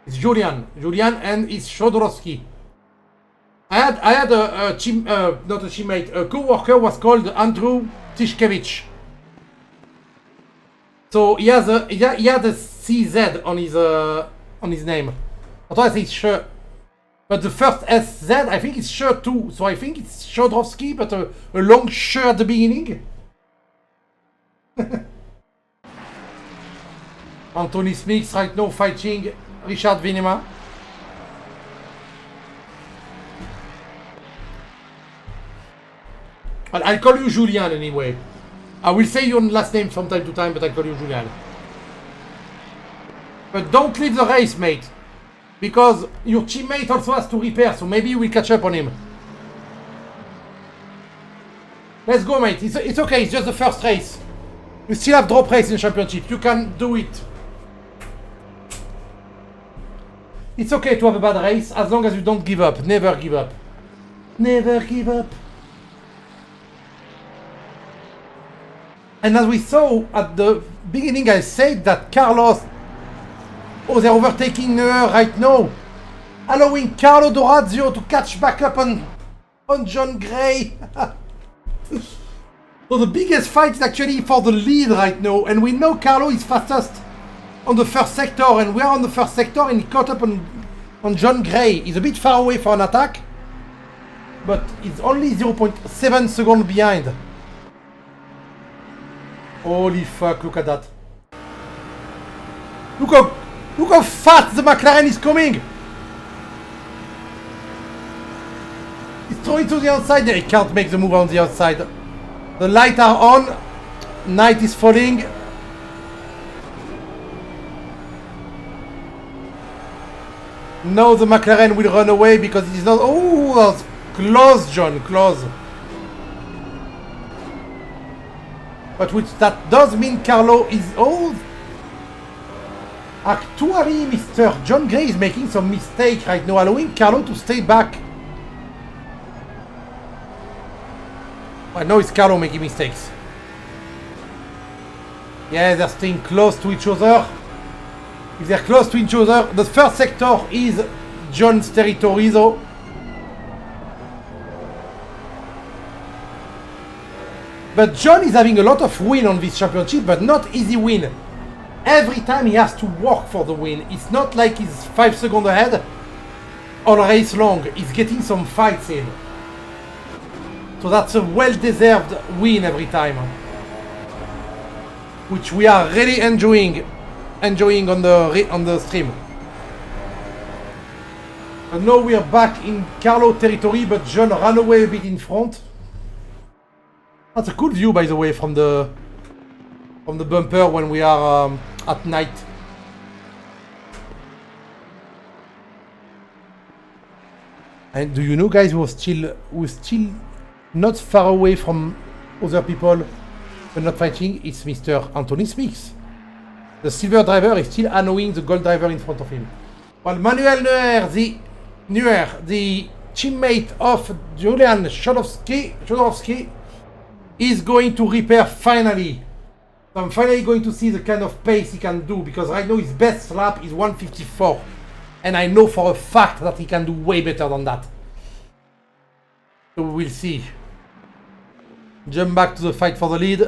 It's Julian, and it's Shodorowski. I had a team, not a teammate, a co-worker was called Andrew Tishkevich. So he had a CZ on his name. Otherwise it's Sh. But the first SZ, I think it's Sh too. So I think it's Shodrovsky, but a long Sh at the beginning. Anthony Smith right now fighting Richard Vinema. I'll call you Julian anyway. I will say your last name from time to time, but I'll call you Julian. But don't leave the race, mate. Because your teammate also has to repair, so maybe you will catch up on him. Let's go, mate. It's okay, it's just the first race. You still have drop race in championship. You can do it. It's okay to have a bad race as long as you don't give up. Never give up. Never give up. And as we saw at the beginning, I said that Carlos... Oh, they're overtaking her right now. Allowing Carlo Dorazio to catch back up on John Gray. So the biggest fight is actually for the lead right now. And we know Carlo is fastest on the first sector. And we are on the first sector and he caught up on John Gray. He's a bit far away for an attack. But he's only 0.7 seconds behind. Holy fuck, look at that. Look how fast the McLaren is coming! He's throwing to the outside. He can't make the move on the outside. The lights are on. Night is falling. Now the McLaren will run away because it is not... Oh, that's close, John, close. But which that does mean Carlo is... Oh! Actually, Mr. John Gray is making some mistake right now, allowing Carlo to stay back. I know it's Carlo making mistakes. Yeah, they're staying close to each other. If they're close to each other, the first sector is John's territory though. But John is having a lot of win on this championship, but not easy win. Every time he has to work for the win. It's not like he's 5 seconds ahead all race long. He's getting some fights in. So that's a well-deserved win every time. Which we are really enjoying on the stream. And now we are back in Carlo territory, but John ran away a bit in front. That's a cool view, by the way, from the bumper when we are at night. And do you know, guys, we're still not far away from other people but not fighting? It's Mr. Anthony Smith. The silver driver is still annoying the gold driver in front of him. While Manuel Neuer, the teammate of Julian Shodorowski, is going to repair finally. So I'm finally going to see the kind of pace he can do, because right now his best lap is 1:54. And I know for a fact that he can do way better than that. So we will see. Jump back to the fight for the lead.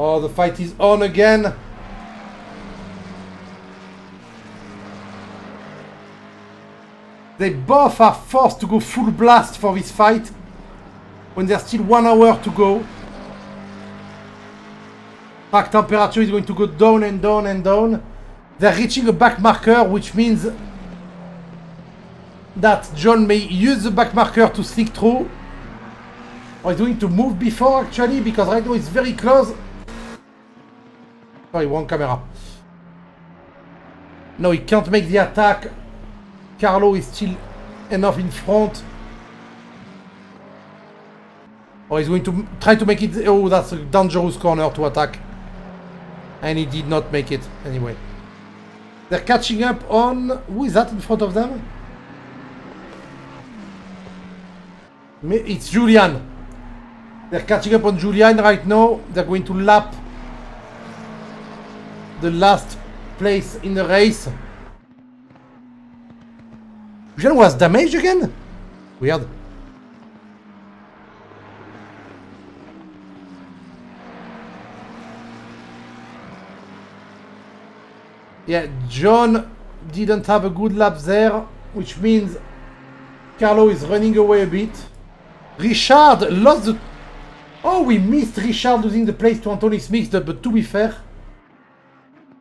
Oh, the fight is on again. They both are forced to go full blast for this fight when there's still 1 hour to go. Track temperature is going to go down and down and down. They're reaching a back marker, which means that John may use the back marker to sneak through. Or he's going to move before, actually, because right now it's very close. Sorry, wrong camera. No, he can't make the attack. Carlo is still enough in front. Or he's going to try to make it. Oh, that's a dangerous corner to attack. And he did not make it anyway. They're catching up on... Who is that in front of them? It's Julian. They're catching up on Julian right now. They're going to lap the last place in the race. Julian was damaged again? Weird. Yeah, John didn't have a good lap there, which means Carlo is running away a bit. Richard lost the... Oh, we missed Richard losing the place to Anthony Smith, but to be fair,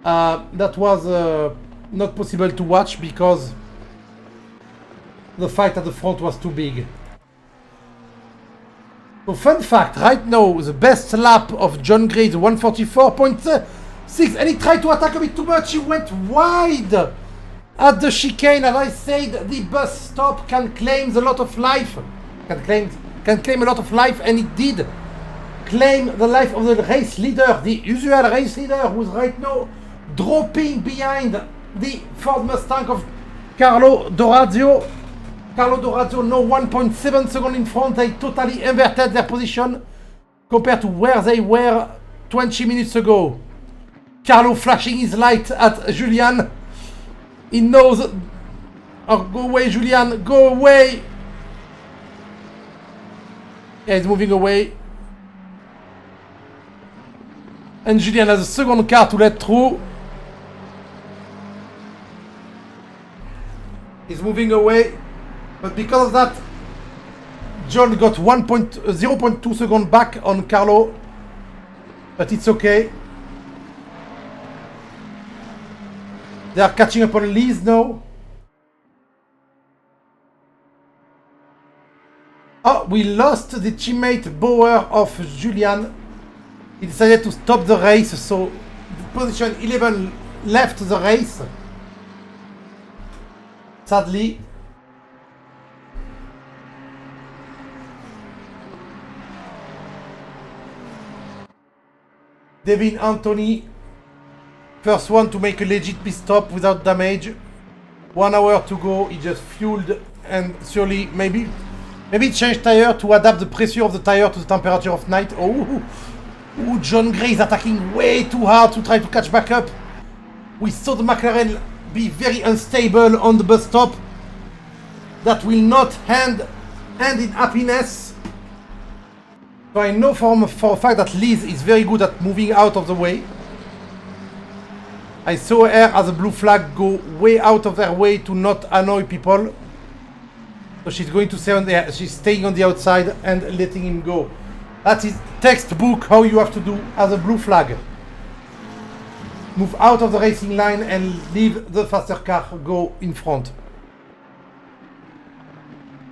that was not possible to watch because the fight at the front was too big. So fun fact, right now the best lap of John Gray is 144.6, and he tried to attack a bit too much. He went wide at the chicane. As I said, the bus stop can claim a lot of life. Can claim a lot of life, and it did claim the life of the race leader, the usual race leader, who's right now dropping behind the Ford Mustang of Carlo Dorazio. Carlo Dorazio now 1.7 seconds in front. They totally inverted their position compared to where they were 20 minutes ago. Carlo flashing his light at Julian. He knows... Oh, go away, Julian, go away! Yeah, he's moving away. And Julian has a second car to let through. He's moving away. But because of that, John got 0.2 seconds back on Carlo. But it's okay. They are catching up on Liz now. Oh, we lost the teammate Bauer of Julian. He decided to stop the race, so position 11 left the race. Sadly. Devin Anthony, first one to make a legit pit stop without damage. 1 hour to go, he just fueled and surely maybe change tire to adapt the pressure of the tire to the temperature of night. Oh, John Gray is attacking way too hard to try to catch back up. We saw the McLaren be very unstable on the bus stop. That will not end in happiness. So I know for a fact that Liz is very good at moving out of the way. I saw her as a blue flag go way out of her way to not annoy people. So she's going to stay she's staying on the outside and letting him go. That is textbook how you have to do as a blue flag. Move out of the racing line and leave the faster car go in front.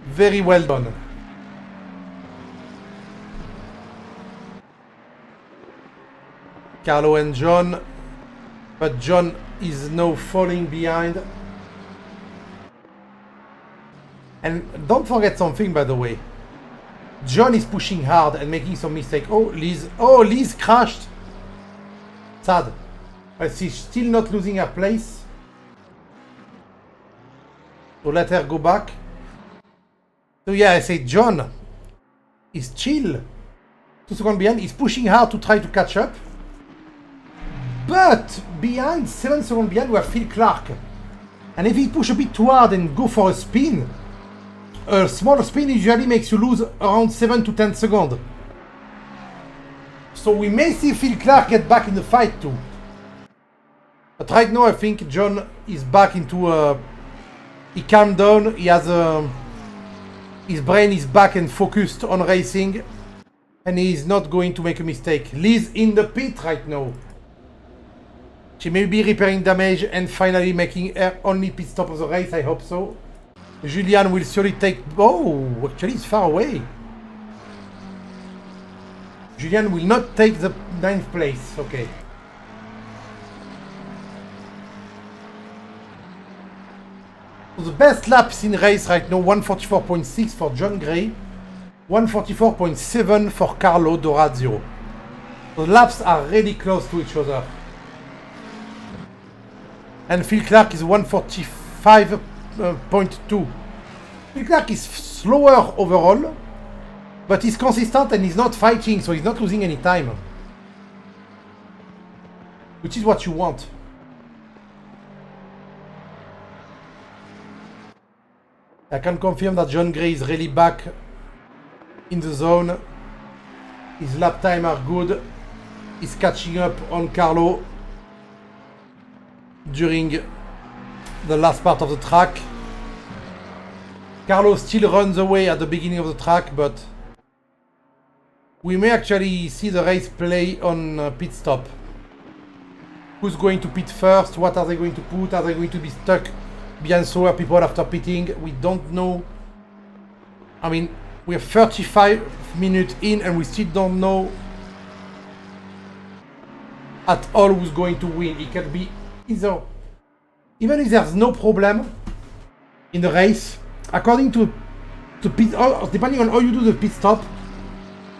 Very well done. Carlo and John, but John is now falling behind. And don't forget something, by the way. John is pushing hard and making some mistake. Oh, Liz crashed. Sad. But she's still not losing her place. So let her go back. So yeah, I say John is chill. 2 seconds behind. He's pushing hard to try to catch up. But behind, 7 seconds behind, we have Phil Clark. And if he push a bit too hard and go for a spin, a smaller spin usually makes you lose around 7 to 10 seconds. So we may see Phil Clark get back in the fight too. But right now I think John is back into he calmed down, he has his brain is back and focused on racing, and he is not going to make a mistake. Liz in the pit right now. She may be repairing damage and finally making her only pit stop of the race, I hope so. Julian will surely take... Oh, actually it's far away. Julian will not take the 9th place, okay. So the best laps in race right now, 144.6 for John Gray, 144.7 for Carlo Dorazio. The laps are really close to each other. And Phil Clark is 145.2. Phil Clark is slower overall, but he's consistent and he's not fighting, so he's not losing any time. Which is what you want. I can confirm that John Gray is really back in the zone. His lap time are good. He's catching up on Carlo during the last part of the track. Carlo still runs away at the beginning of the track, but we may actually see the race play on pit stop. Who's going to pit first? What are they going to put? Are they going to be stuck behind slower people after pitting? We don't know. I mean, we're 35 minutes in and we still don't know at all who's going to win. It can be either, even if there's no problem in the race, according to pit, depending on how you do the pit stop,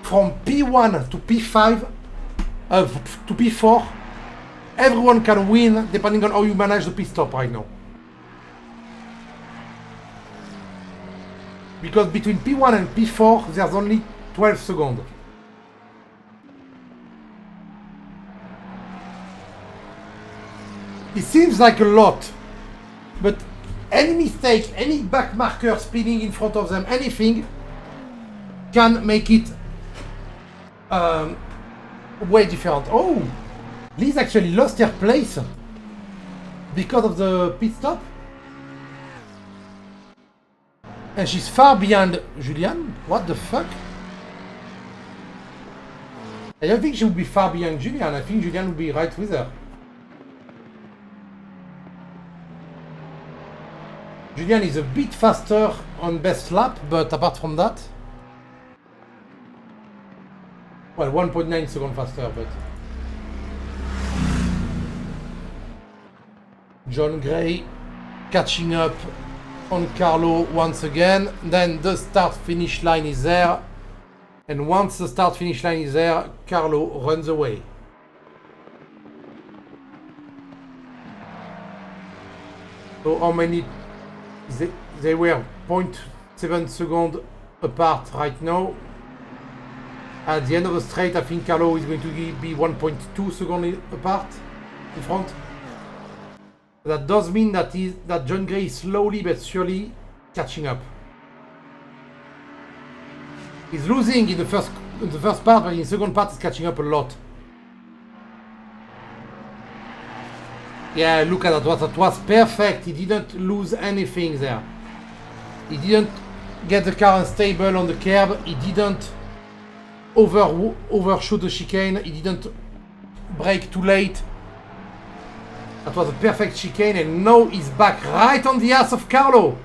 from P1 to P5 to P4, everyone can win depending on how you manage the pit stop right now. Because between P1 and P4 there's only 12 seconds. It seems like a lot, but any mistake, any back marker spinning in front of them, anything can make it way different. Oh, Liz actually lost her place because of the pit stop. And she's far behind Julian. What the fuck? I don't think she would be far behind Julian. I think Julian would be right with her. Julian is a bit faster on best lap, but apart from that, well, 1.9 seconds faster, but John Gray catching up on Carlo once again. Then the start-finish line is there, and once the start-finish line is there, Carlo runs away. So how many? They were 0.7 seconds apart right now. At the end of the straight, I think Carlo is going to be 1.2 seconds apart in front. That does mean that John Gray is slowly but surely catching up. He's losing in the first part, but in the second part he's catching up a lot. Yeah, look at that. That was perfect. He didn't lose anything there. He didn't get the car unstable on the curb. He didn't overshoot the chicane. He didn't brake too late. That was a perfect chicane, and now he's back right on the ass of Carlo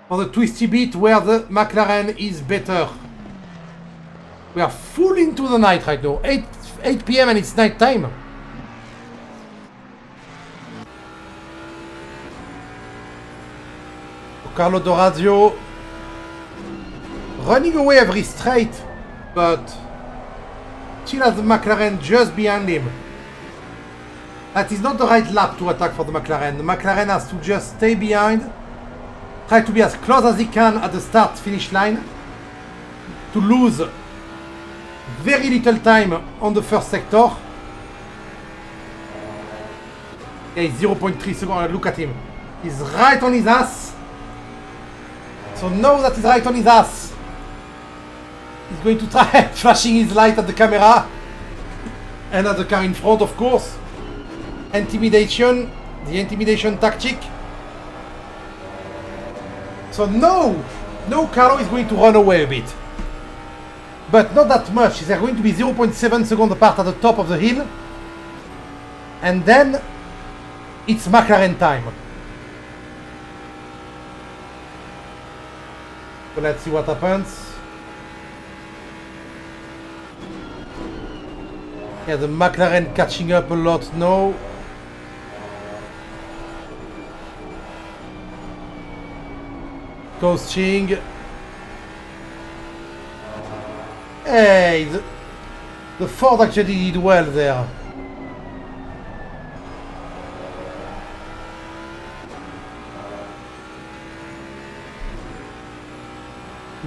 for the twisty bit where the McLaren is better. We are full into the night right now. 8 p.m. and it's night time. Carlo Dorazio running away every straight, but still has the McLaren just behind him. That is not the right lap to attack for the McLaren. The McLaren has to just stay behind, try to be as close as he can at the start-finish line, to lose very little time on the first sector. Yeah, he's 0.3 seconds. Look at him. He's right on his ass. So now that he's right on his ass, he's going to try flashing his light at the camera. And at the car in front, of course. Intimidation, the intimidation tactic. So no, Carlo is going to run away a bit. But not that much. They're going to be 0.7 seconds apart at the top of the hill. And then it's McLaren time. So let's see what happens. Yeah, the McLaren catching up a lot now. Coasting. Hey, the Ford actually did well there.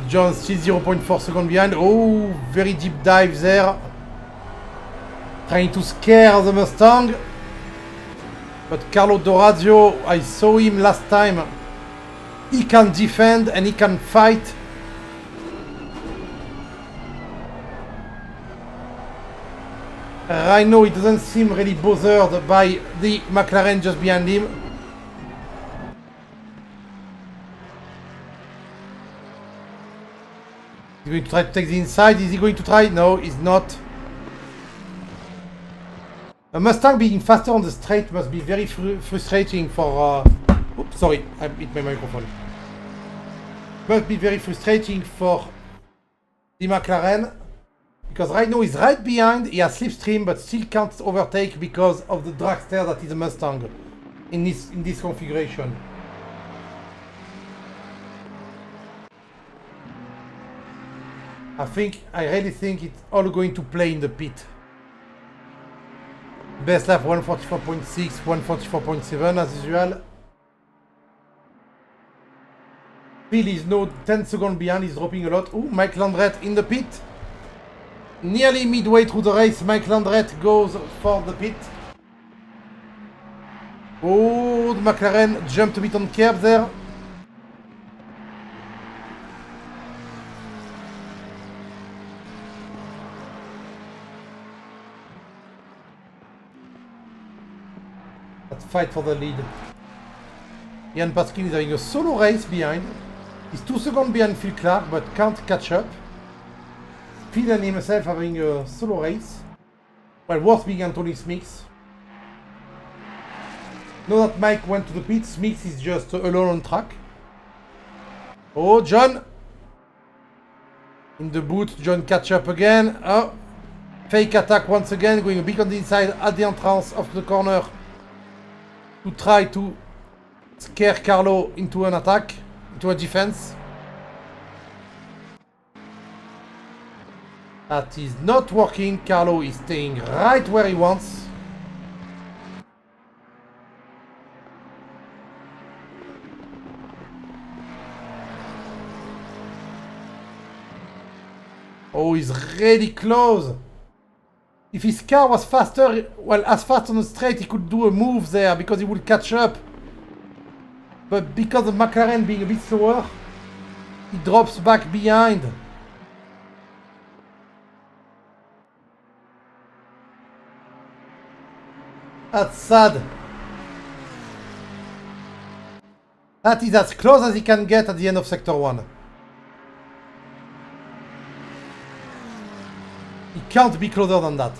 John still 0.4 seconds behind. Oh, very deep dive there. Trying to scare the Mustang. But Carlo Dorazio, I saw him last time. He can defend and he can fight. Rhino, he doesn't seem really bothered by the McLaren just behind him. He's going to try to take the inside. Is he going to try? No, he's not. A Mustang being faster on the straight must be very frustrating for... oops, sorry, I hit my microphone. Must be very frustrating for the McLaren. Because right now he's right behind, he has slipstream but still can't overtake because of the dragster that is a Mustang in this configuration. I really think it's all going to play in the pit. Best lap 144.6, 144.7 as usual. Phil is now 10 seconds behind, he's dropping a lot. Ooh, Mike Landret in the pit. Nearly midway through the race, Mike Landret goes for the pit. Oh, the McLaren jumped a bit on curb there. Let's fight for the lead. Ian Paskin is having a solo race behind. He's 2 seconds behind Phil Clark, but can't catch up. Phil and himself having a solo race. Well, worth being Anthony Smith. Now that Mike went to the pit, Smith is just alone on track. Oh, John! In the boot, John catch up again. Oh, fake attack once again, going a bit on the inside at the entrance of the corner to try to scare Carlo into an attack, into a defense. That is not working. Carlo is staying right where he wants. Oh, he's really close. If his car was faster, well, as fast on the straight, he could do a move there because he would catch up. But because of McLaren being a bit slower, he drops back behind. That's sad. That is as close as he can get at the end of Sector 1. He can't be closer than that.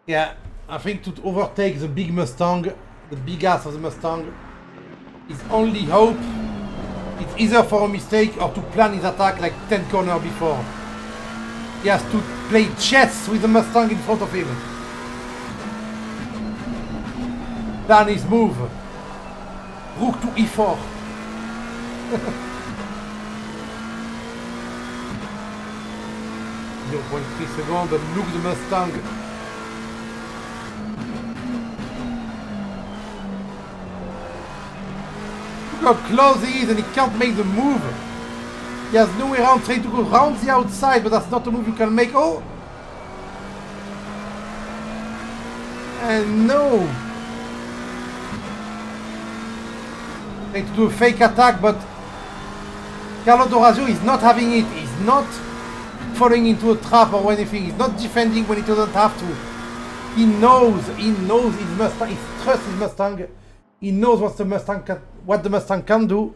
Yeah, I think to overtake the big Mustang, the big ass of the Mustang, his only hope is either for a mistake or to plan his attack like 10 corners before. He has to play chess with the Mustang in front of him. Plan his move. Rook to E4. 0.3 seconds, but look the Mustang. Look how close he is and he can't make the move. He has no way around, trying to go round the outside, but that's not a move you can make. Oh! And no! to do a fake attack, but Carlo D'Orazio is not having it. He's not falling into a trap or anything. He's not defending when he doesn't have to. He knows his Mustang. He trusts his Mustang. He knows what the Mustang can do,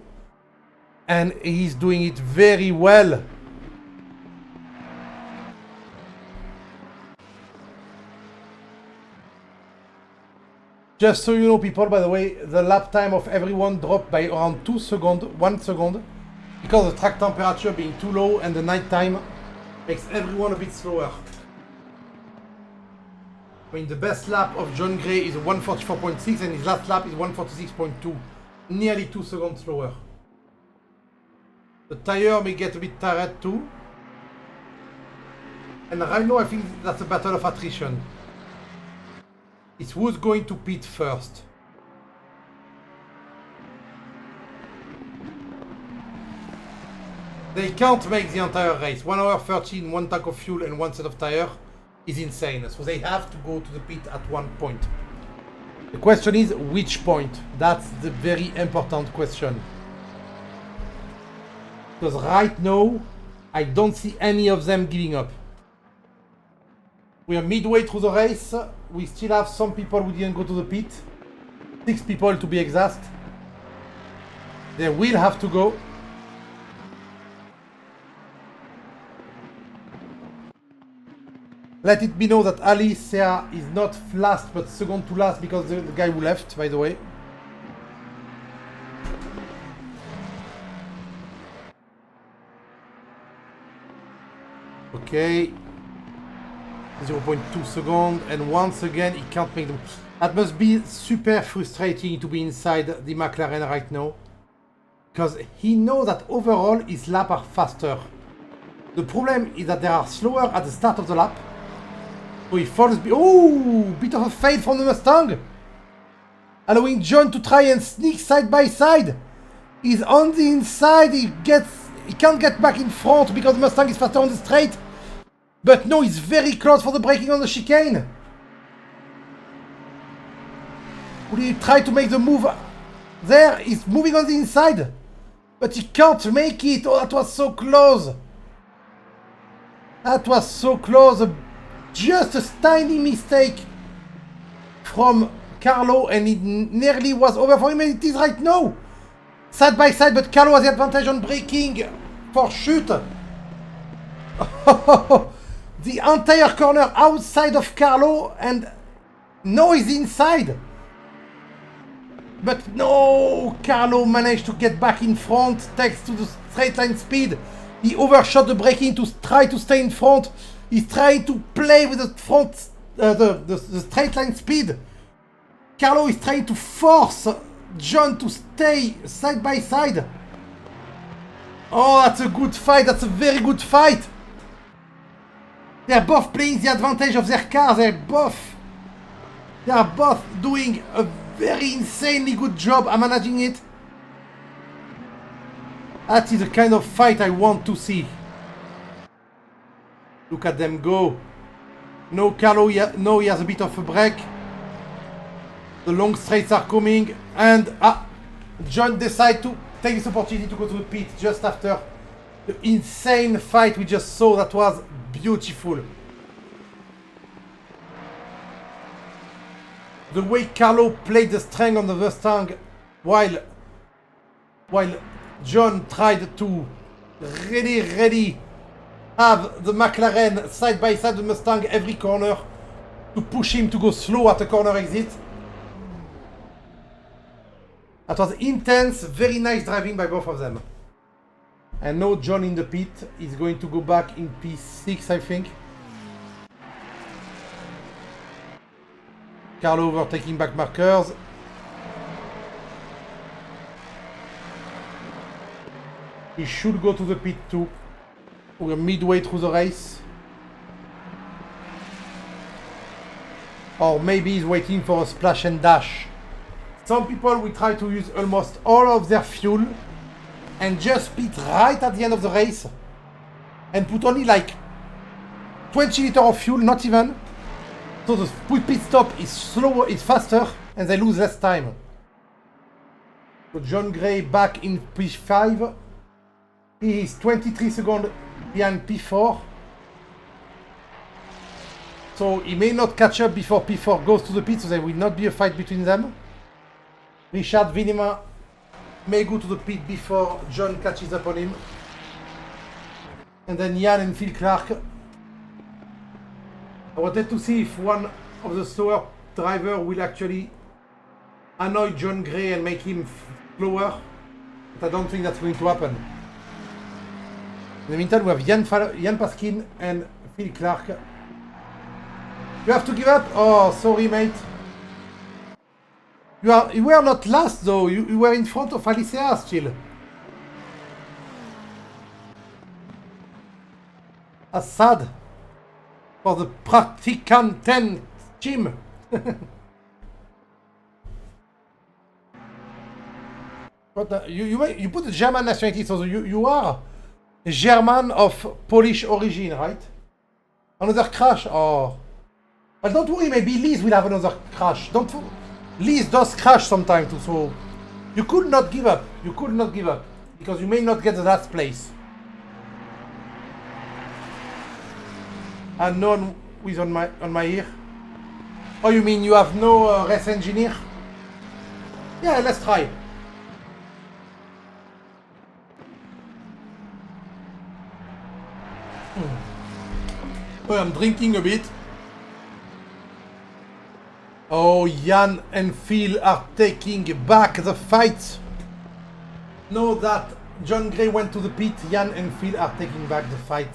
and he's doing it very well. Just so you know, people, by the way, the lap time of everyone dropped by around 2 seconds, 1 second, because the track temperature being too low and the night time makes everyone a bit slower. I mean, the best lap of John Gray is 144.6 and his last lap is 146.2, nearly 2 seconds slower. The tire may get a bit tired too. And right now I think that's a battle of attrition. It's who's going to pit first. They can't make the entire race. 1 hour 13, 1 tank of fuel and 1 set of tire is insane. So they have to go to the pit at one point. The question is which point? That's the very important question. Because right now, I don't see any of them giving up. We are midway through the race. We still have some people who didn't go to the pit. 6 people to be exact. They will have to go. Let it be known that Alicia is not last but second to last because the guy who left, by the way. Okay. 0.2 seconds, and once again he can't make them. That must be super frustrating to be inside the McLaren right now, because he knows that overall his laps are faster. The problem is that they are slower at the start of the lap, so he falls. Oh, bit of a fade from the Mustang, allowing John to try and sneak side by side. He's on the inside. He can't get back in front because the Mustang is faster on the straight. But no, he's very close for the braking on the chicane. Will he try to make the move there? He's moving on the inside. But he can't make it. Oh, that was so close. That was so close. Just a tiny mistake from Carlo and it nearly was over for him. And it is right now. Side by side, but Carlo has the advantage on braking for shoot. The entire corner outside of Carlo, and no, he's inside. But no, Carlo managed to get back in front thanks to the straight line speed. He overshot the braking to try to stay in front. He's trying to play with the front, the straight line speed. Carlo is trying to force John to stay side by side. Oh, that's a good fight. That's a very good fight. They are both playing the advantage of their cars. They are both doing a very insanely good job at managing it. That is the kind of fight I want to see. Look at them go. No, Carlo, no, he has a bit of a break. The long straights are coming, and John decides to take this opportunity to go to the pit just after the insane fight we just saw. That was beautiful. The way Carlo played the strength on the Mustang while John tried to really have the McLaren side by side the Mustang every corner to push him to go slow at the corner exit. That was intense, very nice driving by both of them. And now John in the pit is going to go back in P6, I think. Carlo overtaking back markers. He should go to the pit too. We're midway through the race. Or maybe he's waiting for a splash and dash. Some people will try to use almost all of their fuel and just pit right at the end of the race and put only like 20 liters of fuel, not even. So the pit stop is slower, it's faster, and they lose less time. So John Gray back in P5. He is 23 seconds behind P4. So he may not catch up before P4 goes to the pit, so there will not be a fight between them. Richard Vinima may go to the pit before John catches up on him. And then Jan and Phil Clark. I wanted to see if one of the slower driver will actually annoy John Gray and make him slower. But I don't think that's going to happen. In the meantime, we have Jan Paskin and Phil Clark. You have to give up? Oh, sorry, mate. You were not last, though. You were in front of Alicea still. That's sad. For the Practicant 10 team. But you put a German nationality, so you are a German of Polish origin, right? Another crash? Oh. But don't worry, maybe Liz will have another crash. Liz does crash sometimes too, so you could not give up. You could not give up. Because you may not get the last place. And no one is on my ear. Oh, you mean you have no race engineer? Yeah, let's try. Oh, I'm drinking a bit. Oh, Jan and Phil are taking back the fight. Know that John Gray went to the pit. Jan and Phil are taking back the fight.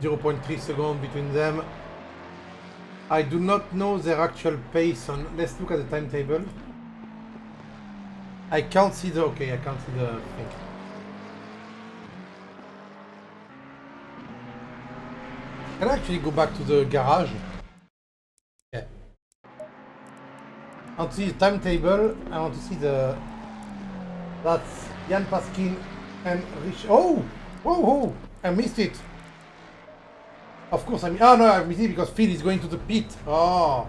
.3 seconds between them. I do not know their actual pace on. Let's look at the timetable. I can't see the. Okay, I can't see the thing. Can I actually go back to the garage? Yeah. I want to see the timetable. I want to see the. That's Jan Paskin and Rich. Oh! Whoa, whoa! I missed it. Of course, I mean. Oh no, I missed it because Phil is going to the pit. Oh.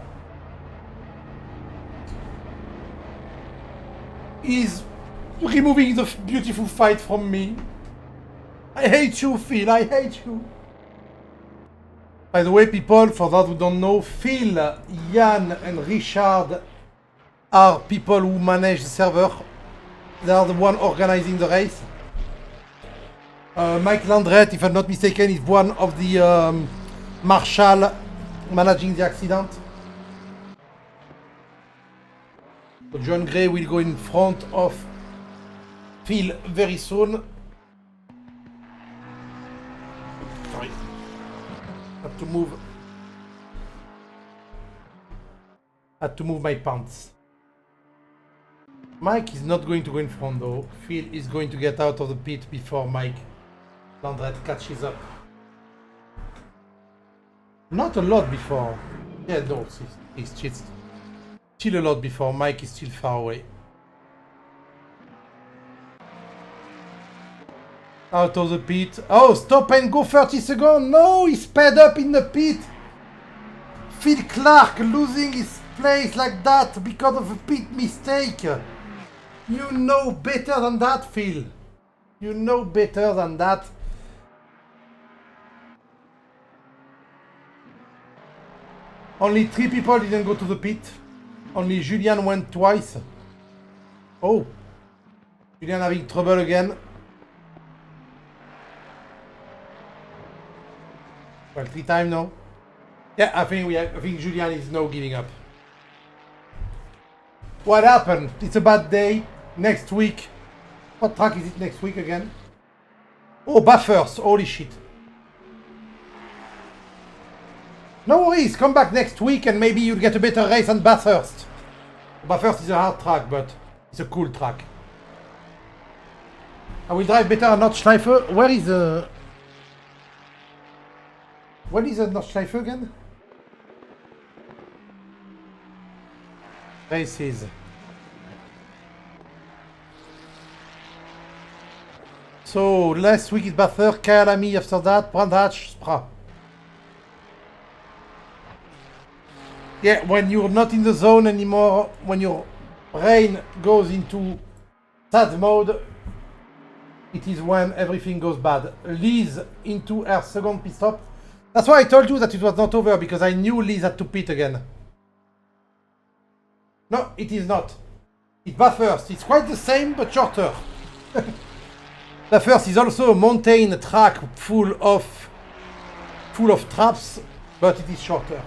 He's removing the beautiful fight from me. I hate you, Phil. I hate you. By the way, people, for those who don't know, Phil, Jan, and Richard are people who manage the server. They are the one organizing the race. Mike Landret, if I'm not mistaken, is one of the marshal managing the accident. So John Gray will go in front of Phil very soon. Sorry. Had to move my pants. Mike is not going to go in front though. Phil is going to get out of the pit before Mike Landret catches up. Not a lot before. Yeah, no, he's still a lot before. Mike is still far away. Out of the pit. Oh, stop and go 30 seconds. No, he sped up in the pit. Phil Clark losing his place like that because of a pit mistake. You know better than that, Phil. You know better than that. Only 3 people didn't go to the pit. Only Julian went twice. Oh. Julian having trouble again. Well, 3 times now. Yeah, I think Julian is now giving up. What happened? It's a bad day. Next week. What track is it next week again? Oh, Bathurst. Holy shit. No worries, come back next week and maybe you'll get a better race than Bathurst. Bathurst is a hard track, but it's a cool track. I will drive better on Nordschleife. Where is the... What is the Nordschleife again? Races. So, last week is Buffer, Kyalami after that, Brandhatch, Spra. Yeah, when you're not in the zone anymore, when your brain goes into sad mode, it is when everything goes bad. Liz into her second pit stop. That's why I told you that it was not over, because I knew Liz had to pit again. No, it is not. It's Bathurst. It's quite the same, but shorter. Bathurst is also a mountain track full of traps, but it is shorter.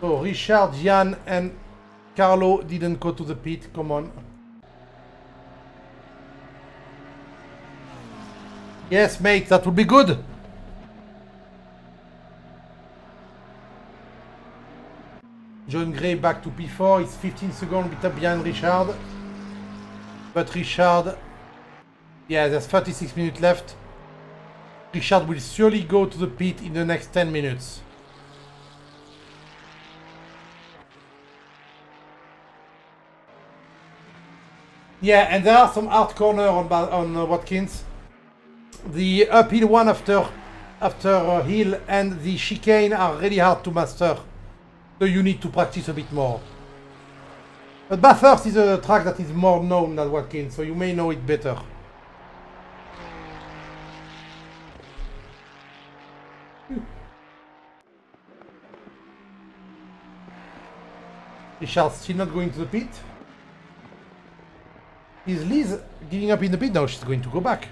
So Richard, Jan, and Carlo didn't go to the pit. Come on. Yes, mate, that would be good. John Gray back to P4. It's 15 seconds behind Richard. But Richard... Yeah, there's 36 minutes left. Richard will surely go to the pit in the next 10 minutes. Yeah, and there are some hard corners on Watkins. The uphill one after hill and the chicane are really hard to master. So you need to practice a bit more. But Bathurst is a track that is more known than Watkins, so you may know it better. Richard's still not going to the pit. Is Liz giving up in the pit? No, she's going to go back.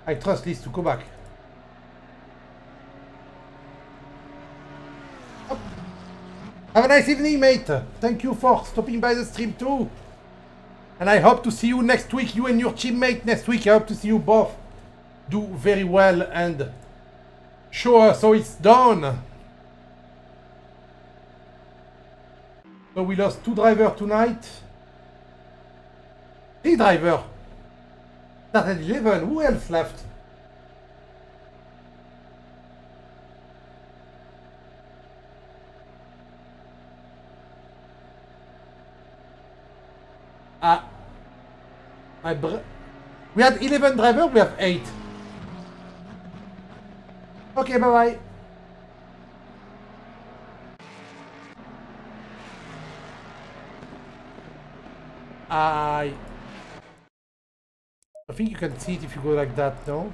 I trust Liz to go back. Oh. Have a nice evening, mate. Thank you for stopping by the stream too. And I hope to see you next week, you and your teammate next week. I hope to see you both do very well and show us how it's done. So we lost 2 drivers tonight. 3 drivers. Started 11. Who else left? We had 11 drivers, we have 8. Okay, bye-bye. I think you can see it if you go like that, no?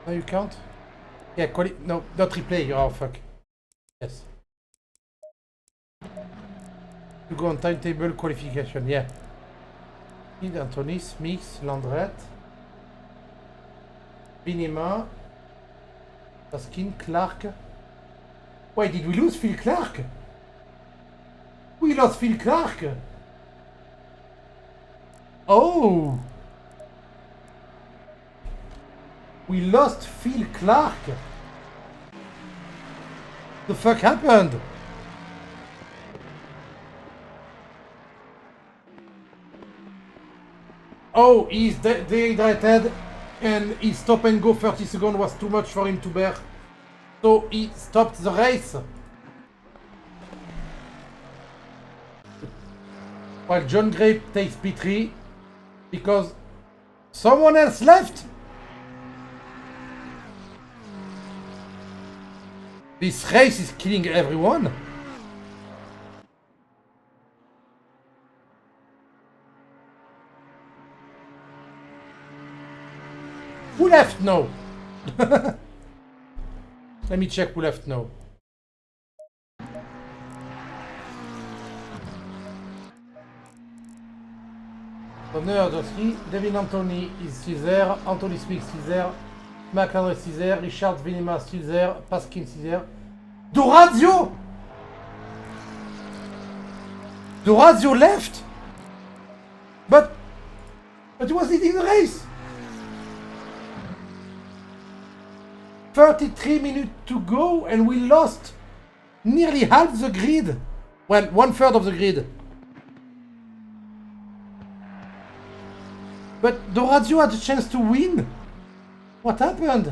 No, you can't? Yeah, no, not replay. Oh, fuck. Yes. You go on timetable qualification, yeah. Anthony, Smith, Landrette, Binema, Baskin, Clark. Wait, did we lose Phil Clark? We lost Phil Clark! Oh! We lost Phil Clark! The fuck happened? Oh, he's dehydrated and his stop and go 30 seconds was too much for him to bear. So he stopped the race. While John Gray takes P3 because someone else left. This race is killing everyone. Who left now? Let me check who left now. Connor de 3, Devin Anthony is still there, Anthony Smith still there, McAndre still there, Richard Venema still there, Paskin still there. Dorazio! Dorazio left! But he was leading the race! 33 minutes to go and we lost nearly half the grid. Well, 1/3 of the grid. But Dorazio had a chance to win. What happened?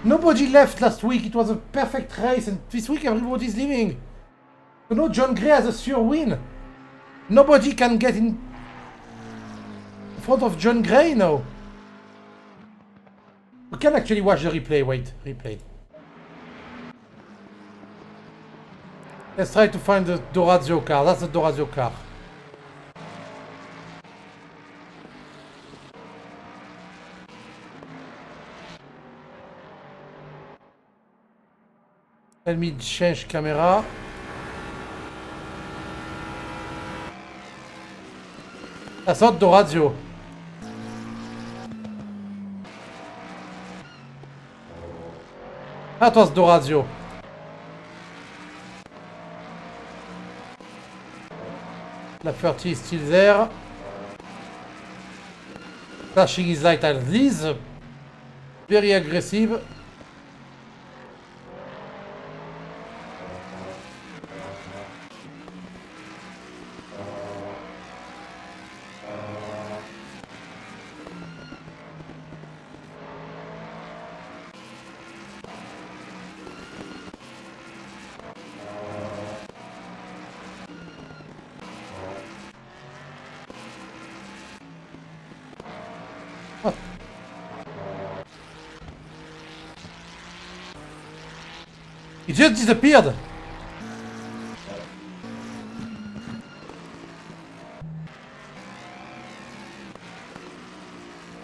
Nobody left last week. It was a perfect race, and this week everybody's leaving. So no, John Gray has a sure win. Nobody can get in front of John Gray now. We can actually watch the replay. Wait, replay. Let's try to find the Dorazio car. That's the Dorazio car. Let me change camera. That's not Dorazio. That was Dorazio. La 30 is still there. Flashing his light like this. Very aggressive. He just disappeared.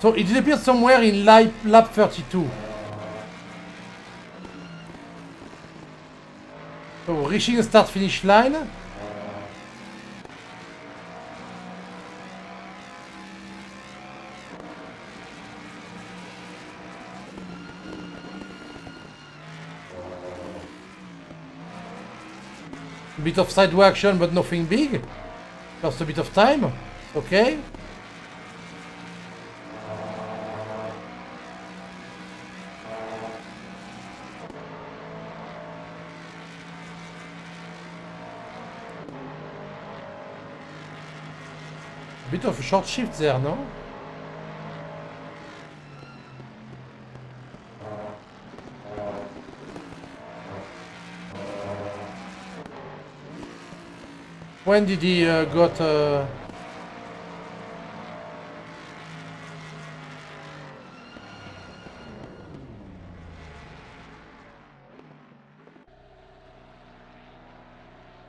So he disappeared somewhere in lap 32. So reaching the start-finish line. A bit of sideway action, but nothing big. Lost a bit of time. Okay. A bit of a short shift there, no? When did he got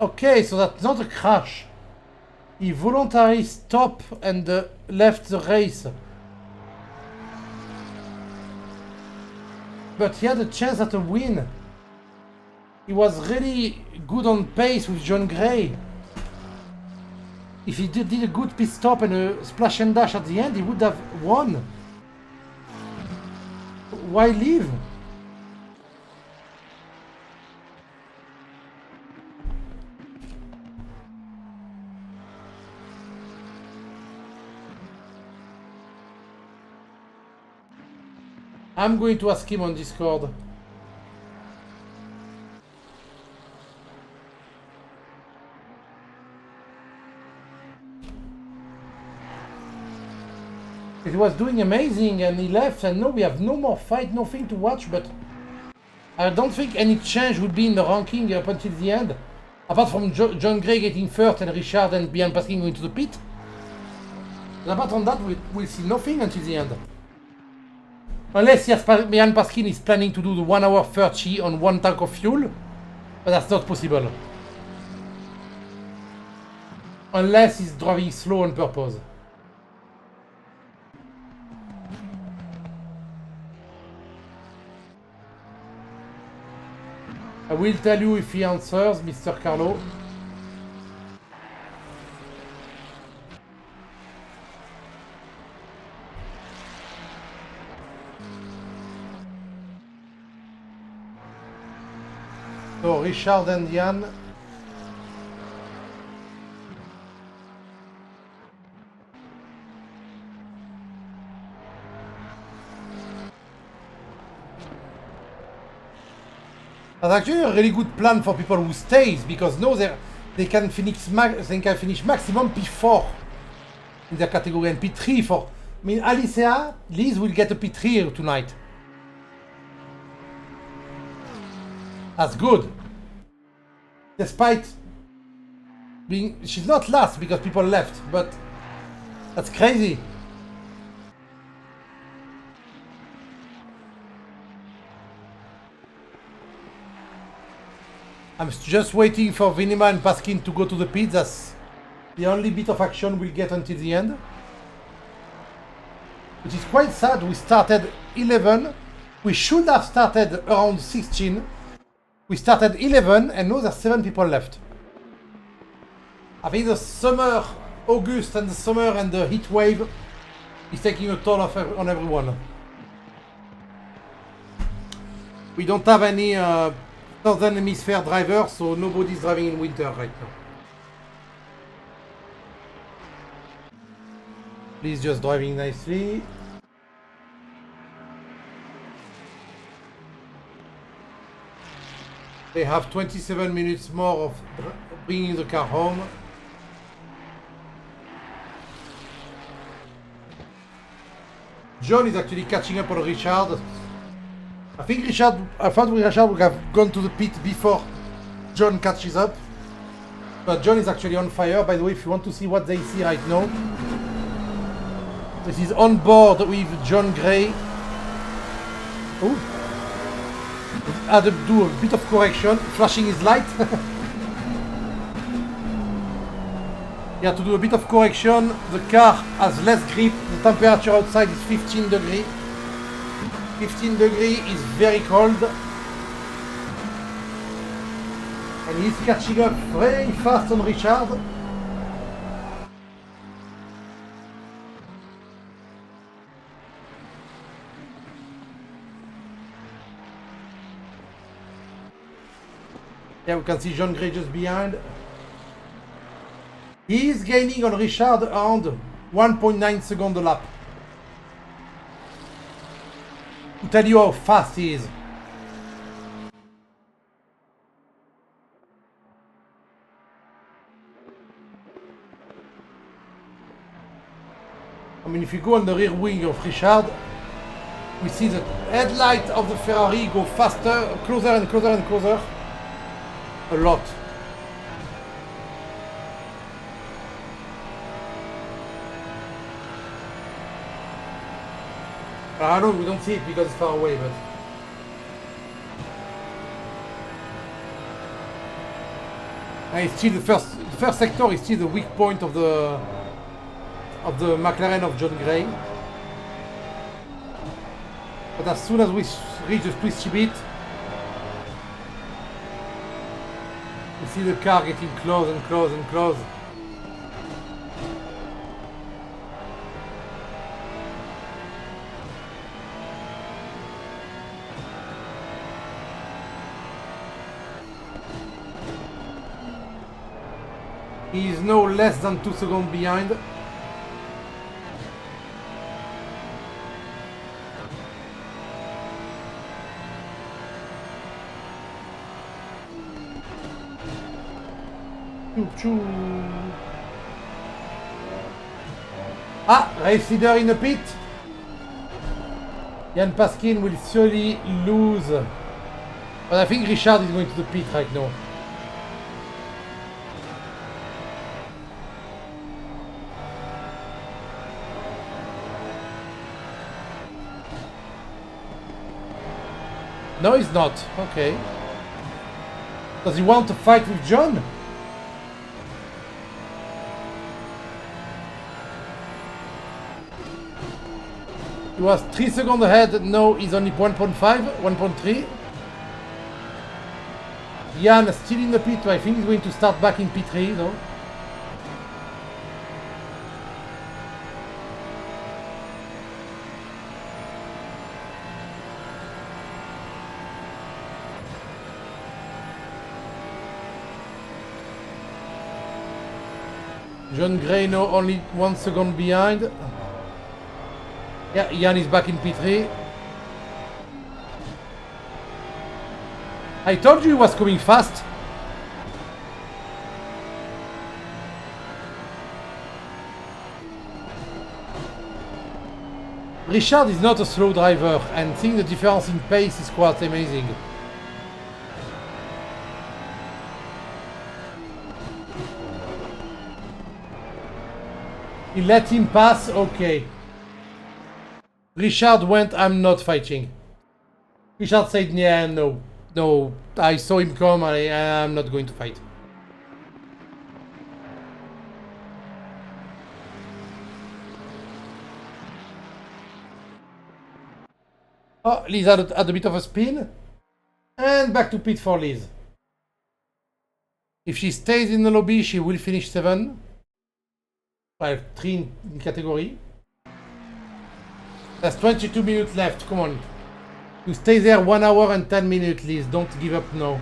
Okay, so that's not a crash. He voluntarily stopped and left the race. But he had a chance at a win. He was really good on pace with John Gray. If he did a good pit stop and a splash and dash at the end, he would have won. Why leave? I'm going to ask him on Discord. It was doing amazing and he left, and now we have no more fight, nothing to watch, but I don't think any change would be in the ranking up until the end. Apart from John Gray getting first and Richard and Bian Paskin going to the pit. And apart from that, we'll see nothing until the end. Unless Bian Paskin is planning to do the 1 hour 30 on 1 tank of fuel, but that's not possible. Unless he's driving slow on purpose. I will tell you if he answers, Mr. Carlo. So, Richard and Yann. That's actually a really good plan for people who stays, because now they can finish maximum P4 in their category and P3 for. I mean, Alicia, Liz will get a P3 tonight. That's good. Despite being... She's not last because people left, but that's crazy. I'm just waiting for Vinima and Paskin to go to the pit. That's the only bit of action we'll get until the end. Which is quite sad. We started 11. We should have started around 16. We started 11 and now there's 7 people left. I think the summer, August and the summer and the heat wave is taking a toll on everyone. We don't have any Southern Hemisphere drivers, so nobody's driving in winter right now. Please just driving nicely. They have 27 minutes more of bringing the car home. John is actually catching up on Richard. I thought Richard would have gone to the pit before John catches up. But John is actually on fire. By the way, if you want to see what they see right now, this is on board with John Gray. Oh, had to do a bit of correction, flashing his light. He had to do a bit of correction. The car has less grip. The temperature outside is 15 degrees. 15 degrees is very cold. And he's catching up very fast on Richard. Yeah, we can see John Gray just behind. He is gaining on Richard around 1.9 seconds a lap. To tell you how fast he is. I mean, if you go on the rear wing of Richard, we see the headlight of the Ferrari go faster, closer and closer and closer. A lot. I know we don't see it because it's far away, but and it's still the first sector is still the weak point of the McLaren of John Gray. But as soon as we reach the twisty bit, we see the car getting close and close and close. He is now less than 2 seconds behind. Ah, race leader in the pit. Jan Paskin will surely lose. But I think Richard is going to the pit right now. No, he's not. Okay. Does he want to fight with John? He was 3 seconds ahead. Now he's only 1.5, 1.3. Jan is still in the pit. I think he's going to start back in P3 though. John Gray now only 1 second behind. Yeah, Jan is back in P3. I told you he was coming fast. Richard is not a slow driver, and seeing the difference in pace is quite amazing. He let him pass, okay. Richard went, I'm not fighting. Richard said, yeah, no. No, I saw him come, I'm not going to fight. Oh, Liz had a bit of a spin. And back to pit for Liz. If she stays in the lobby, she will finish 7. Well, 3 in category. There's 22 minutes left, come on. You stay there 1 hour and 10 minutes, Liz. Don't give up now.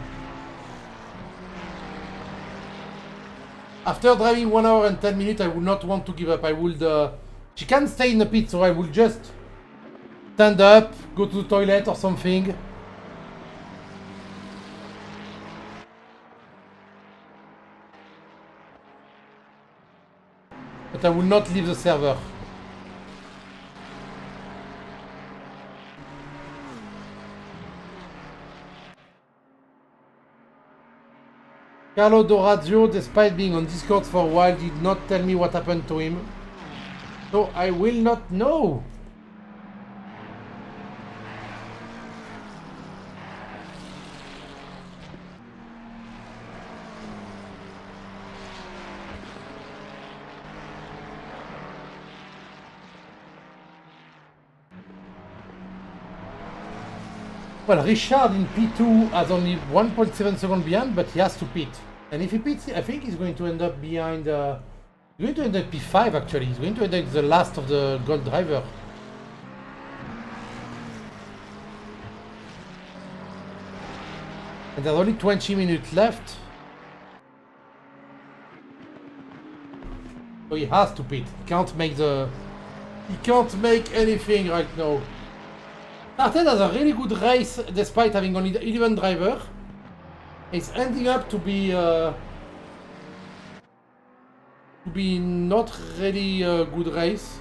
After driving 1 hour and 10 minutes, I would not want to give up. I would... she can stay in the pit, so I will just stand up, go to the toilet or something. But I will not leave the server. Carlo Dorazio, despite being on Discord for a while, did not tell me what happened to him. So I will not know. Well, Richard in P2 has only 1.7 seconds behind, but he has to pit. And if he pits, I think he's going to end up behind... he's going to end up P5 actually. He's going to end up the last of the gold driver. And there's only 20 minutes left. So he has to pit. He can't make the... He can't make anything right now. Started as a really good race despite having only 11 drivers. It's ending up to be not really a good race.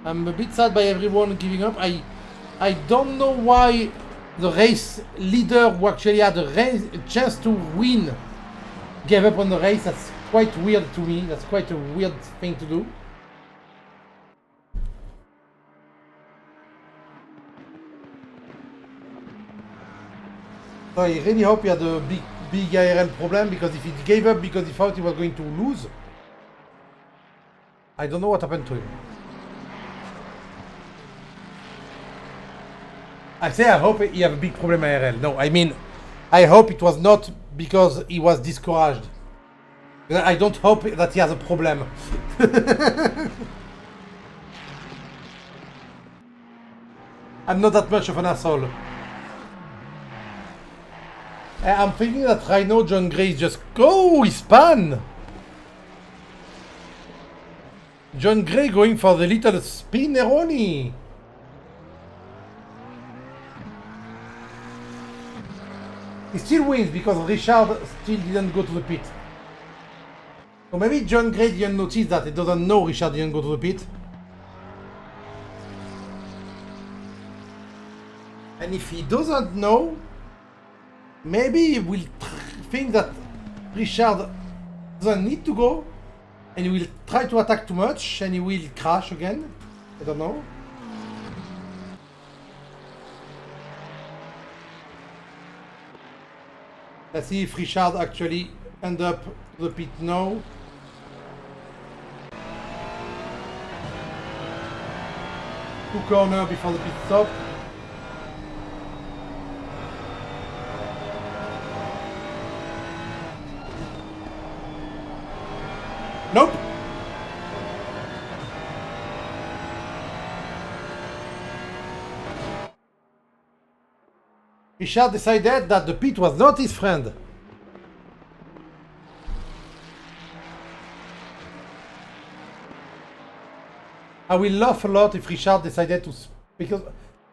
I'm a bit sad by everyone giving up. I don't know why the race leader who actually had a chance to win gave up on the race. That's quite weird to me. That's quite a weird thing to do. So I really hope he had a big IRL problem, because if he gave up because he thought he was going to lose, I don't know what happened to him. I say I hope he have a big problem IRL. No, I mean, I hope it was not because he was discouraged. I don't hope that he has a problem. I'm not that much of an asshole. I'm thinking that right now John Gray is just... Oh, he spun! John Gray going for the little spin-eroni. He still wins because Richard still didn't go to the pit. So maybe John Gray didn't notice that. He doesn't know Richard didn't go to the pit. And if he doesn't know, maybe he will think that Richard doesn't need to go, and he will try to attack too much, and he will crash again. I don't know. Let's see if Richard actually ends up to the pit now. Two corners before the pit stop. Nope. Richard decided that the pit was not his friend. I will laugh a lot if Richard decided to... Because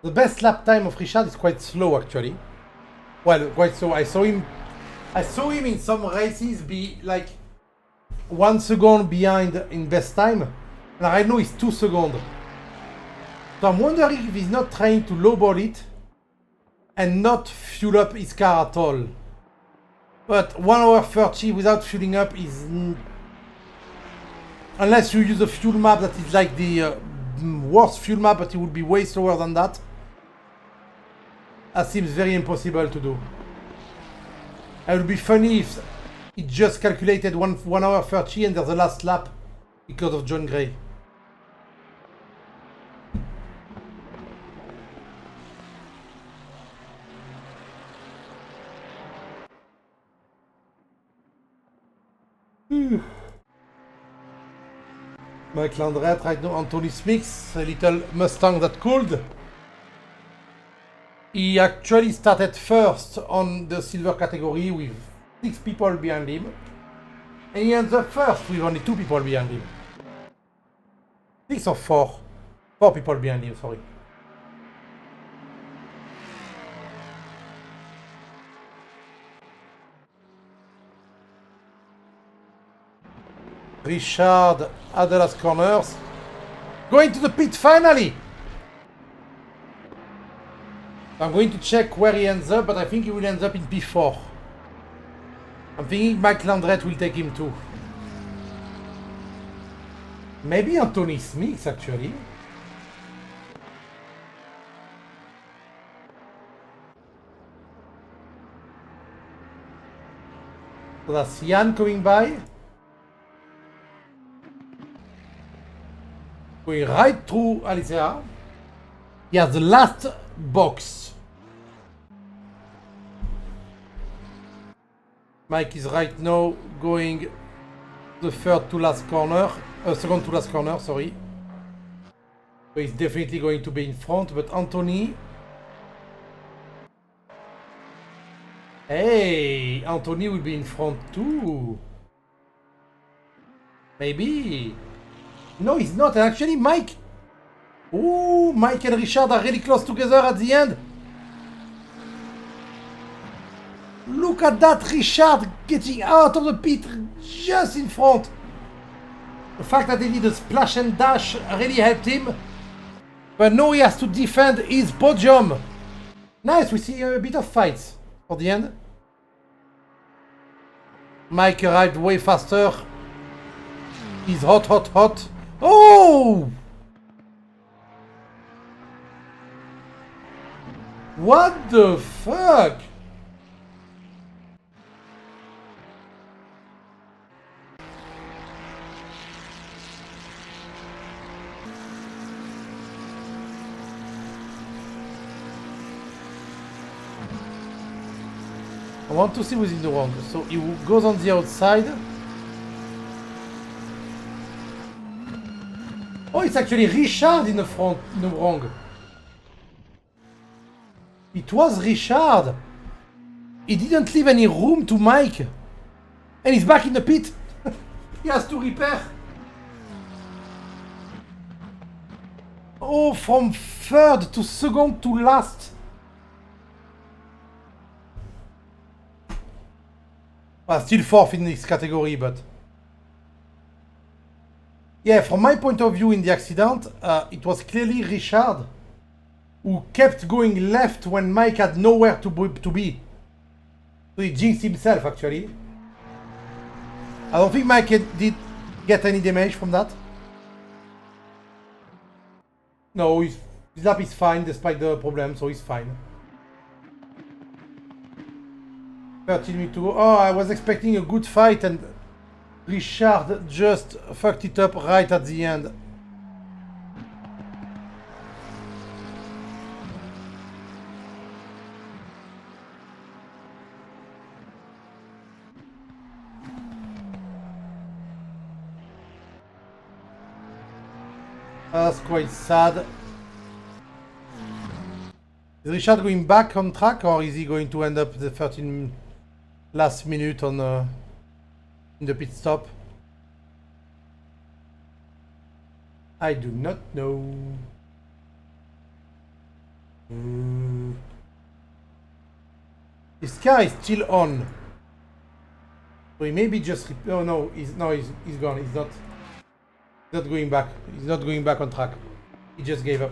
the best lap time of Richard is quite slow actually. Well, quite slow. I saw him in some races be like 1 second behind in best time, and I know it's 2 seconds. So I'm wondering if he's not trying to lowball it and not fuel up his car at all. But 1 hour 30 without fueling up is... Unless you use a fuel map that is like the worst fuel map, but it would be way slower than that. That seems very impossible to do. It would be funny if it just calculated 1 hour 30 and there's the last lap because of John Gray. Mike Landret right now, Anthony Smith, a little Mustang that cooled. He actually started first on the silver category with 6 people behind him. And he ends up first with only 2 people behind him. 6 or 4? 4 people behind him, sorry. Richard at the last corners. Going to the pit finally! I'm going to check where he ends up, but I think he will end up in P4. I'm thinking Mike Landret will take him too. Maybe Anthony Smith actually. So that's Jan coming by. Going right through Alicia. He has the last box. Mike is right now going the third to last corner, second to last corner, sorry. So he's definitely going to be in front, but Anthony... Hey, Anthony will be in front too. Maybe. No, he's not. And actually, Mike... Ooh, Mike and Richard are really close together at the end. Look at that, Richard getting out of the pit just in front. The fact that he did a splash and dash really helped him. But now he has to defend his podium. Nice, we see a bit of fights for the end. Mike arrived way faster. He's hot, hot, hot. Oh! What the fuck? I want to see who's in the wrong. So he goes on the outside. Oh, it's actually Richard in the front, in the wrong. It was Richard. He didn't leave any room to Mike. And he's back in the pit. He has to repair. Oh, from third to second to last. Well, still fourth in this category, but... Yeah, from my point of view in the accident, it was clearly Richard who kept going left when Mike had nowhere to be. So he jinxed himself, actually. I don't think Mike did get any damage from that. No, his lap is fine despite the problem, so he's fine. 13 minutes to go. Oh, I was expecting a good fight and Richard just fucked it up right at the end. That's quite sad. Is Richard going back on track, or is he going to end up the 13 last minute on in the pit stop? I do not know. His car is still on, so he may be just. Oh no, he's gone. He's not going back. He's not going back on track. He just gave up.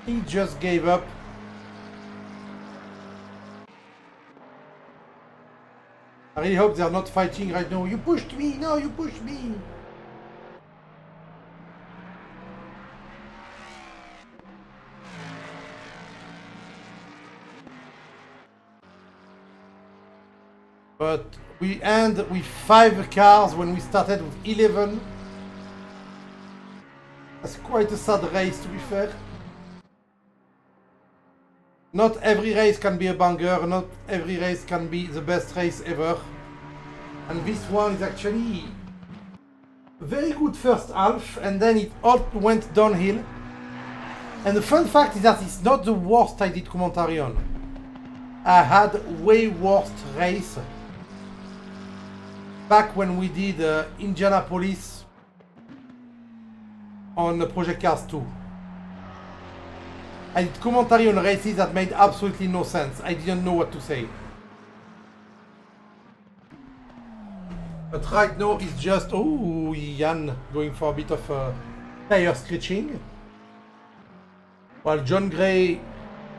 He just gave up. I really hope they're not fighting right now. You pushed me! No, you pushed me! But we end with 5 cars when we started with 11. That's quite a sad race, to be fair. Not every race can be a banger, not every race can be the best race ever. And this one is actually a very good first half, and then it all went downhill. And the fun fact is that it's not the worst I did commentary on. I had way worse race back when we did Indianapolis on Project Cars 2. I did commentary on races that made absolutely no sense. I didn't know what to say. But right now it's just, oh, Ian going for a bit of tire scratching. While John Gray,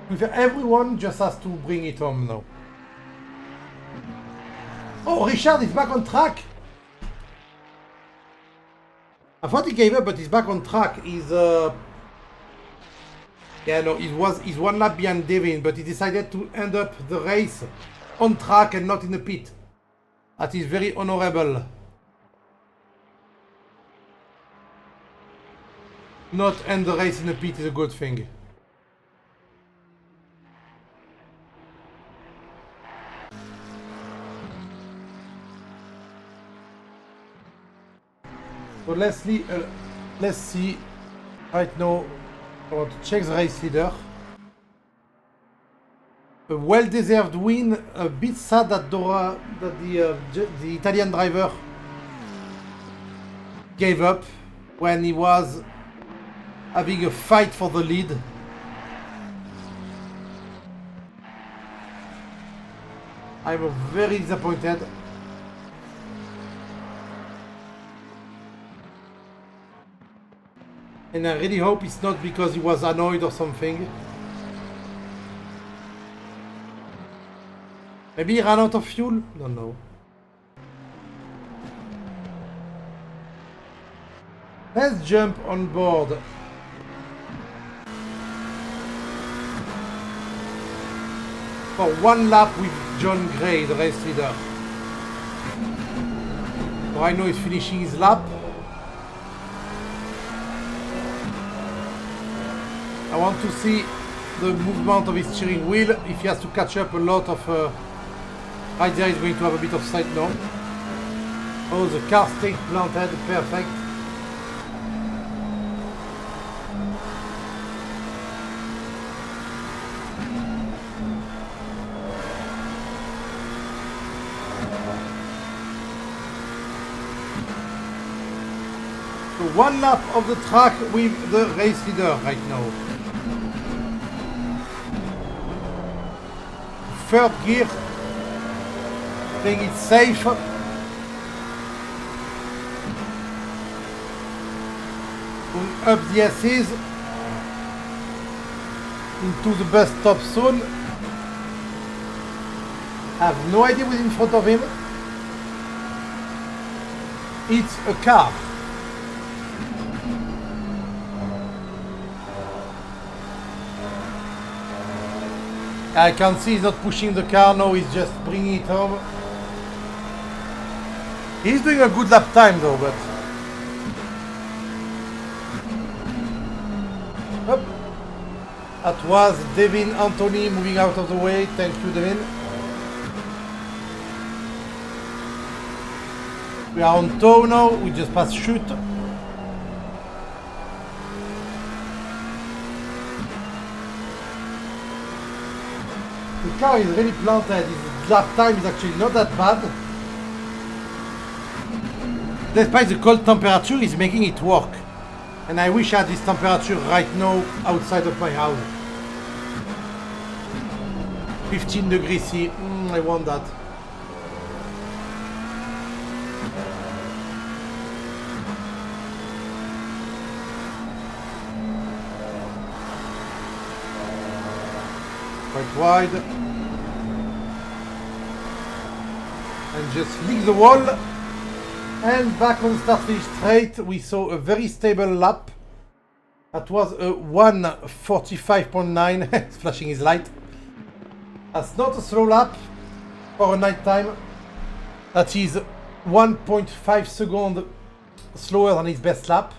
with everyone, just has to bring it home now. Oh, Richard is back on track! I thought he gave up, but he's back on track. He's yeah, no, he's one lap behind Devin, but he decided to end up the race on track and not in the pit. That is very honorable. Not end the race in the pit is a good thing. So let's see. Right now, I want to check the race leader. A well-deserved win. A bit sad that the Italian driver gave up when he was having a fight for the lead. I'm very disappointed. And I really hope it's not because he was annoyed or something. Maybe he ran out of fuel? Don't know. Let's jump on board. For one lap with John Gray, the race leader. So I know he's finishing his lap. I want to see the movement of his steering wheel. If he has to catch up a lot of... right there, he's going to have a bit of sight now. Oh, the car stayed planted. Perfect. So one lap of the track with the race leader right now. Third gear, playing it safe. Going up the S's into the bus stop zone. I have no idea what's in front of him. It's a car. I can see he's not pushing the car now, he's just bringing it home. He's doing a good lap time though, but... Up. That was Devin Anthony moving out of the way. Thank you, Devin. We are on tow now, we just passed chute. The car is really planted. His lap time is actually not that bad. Despite the cold temperature, he's making it work. And I wish I had this temperature right now outside of my house. 15 degrees C. I want that. Quite wide. and just lick the wall. And back on start finish straight, we saw a very stable lap. That was a 1:45.9. It's flashing his light. That's not a slow lap for a night time. That is 1.5 seconds slower than his best lap.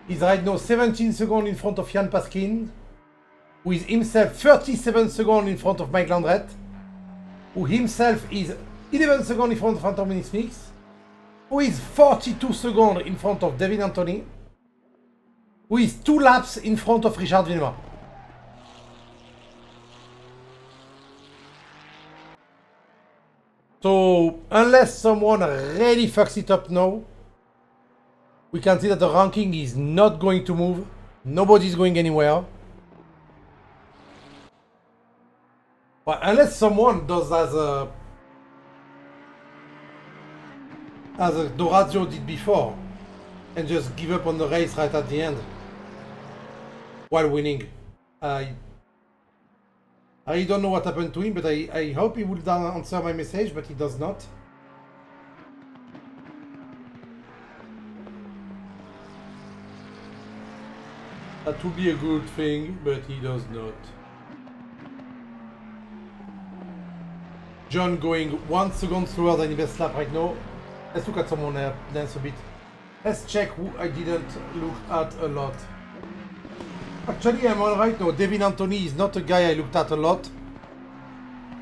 He's right now 17 seconds in front of Jan Paskin, who is himself 37 seconds in front of Mike Landret, who himself is 11 seconds in front of Anthony Smith, who is 42 seconds in front of Devin Anthony, who is 2 laps in front of Richard Villeneuve. So, unless someone really fucks it up now, we can see that the ranking is not going to move. Nobody's going anywhere. But unless someone does as Dorazio did before and just give up on the race right at the end while winning. I don't know what happened to him, but I hope he would answer my message, but he does not. That would be a good thing, but he does not. John going 1 second slower than his best lap right now. Let's look at someone else a bit. Let's check who I didn't look at a lot. Actually, I'm alright now. Devin Anthony is not a guy I looked at a lot.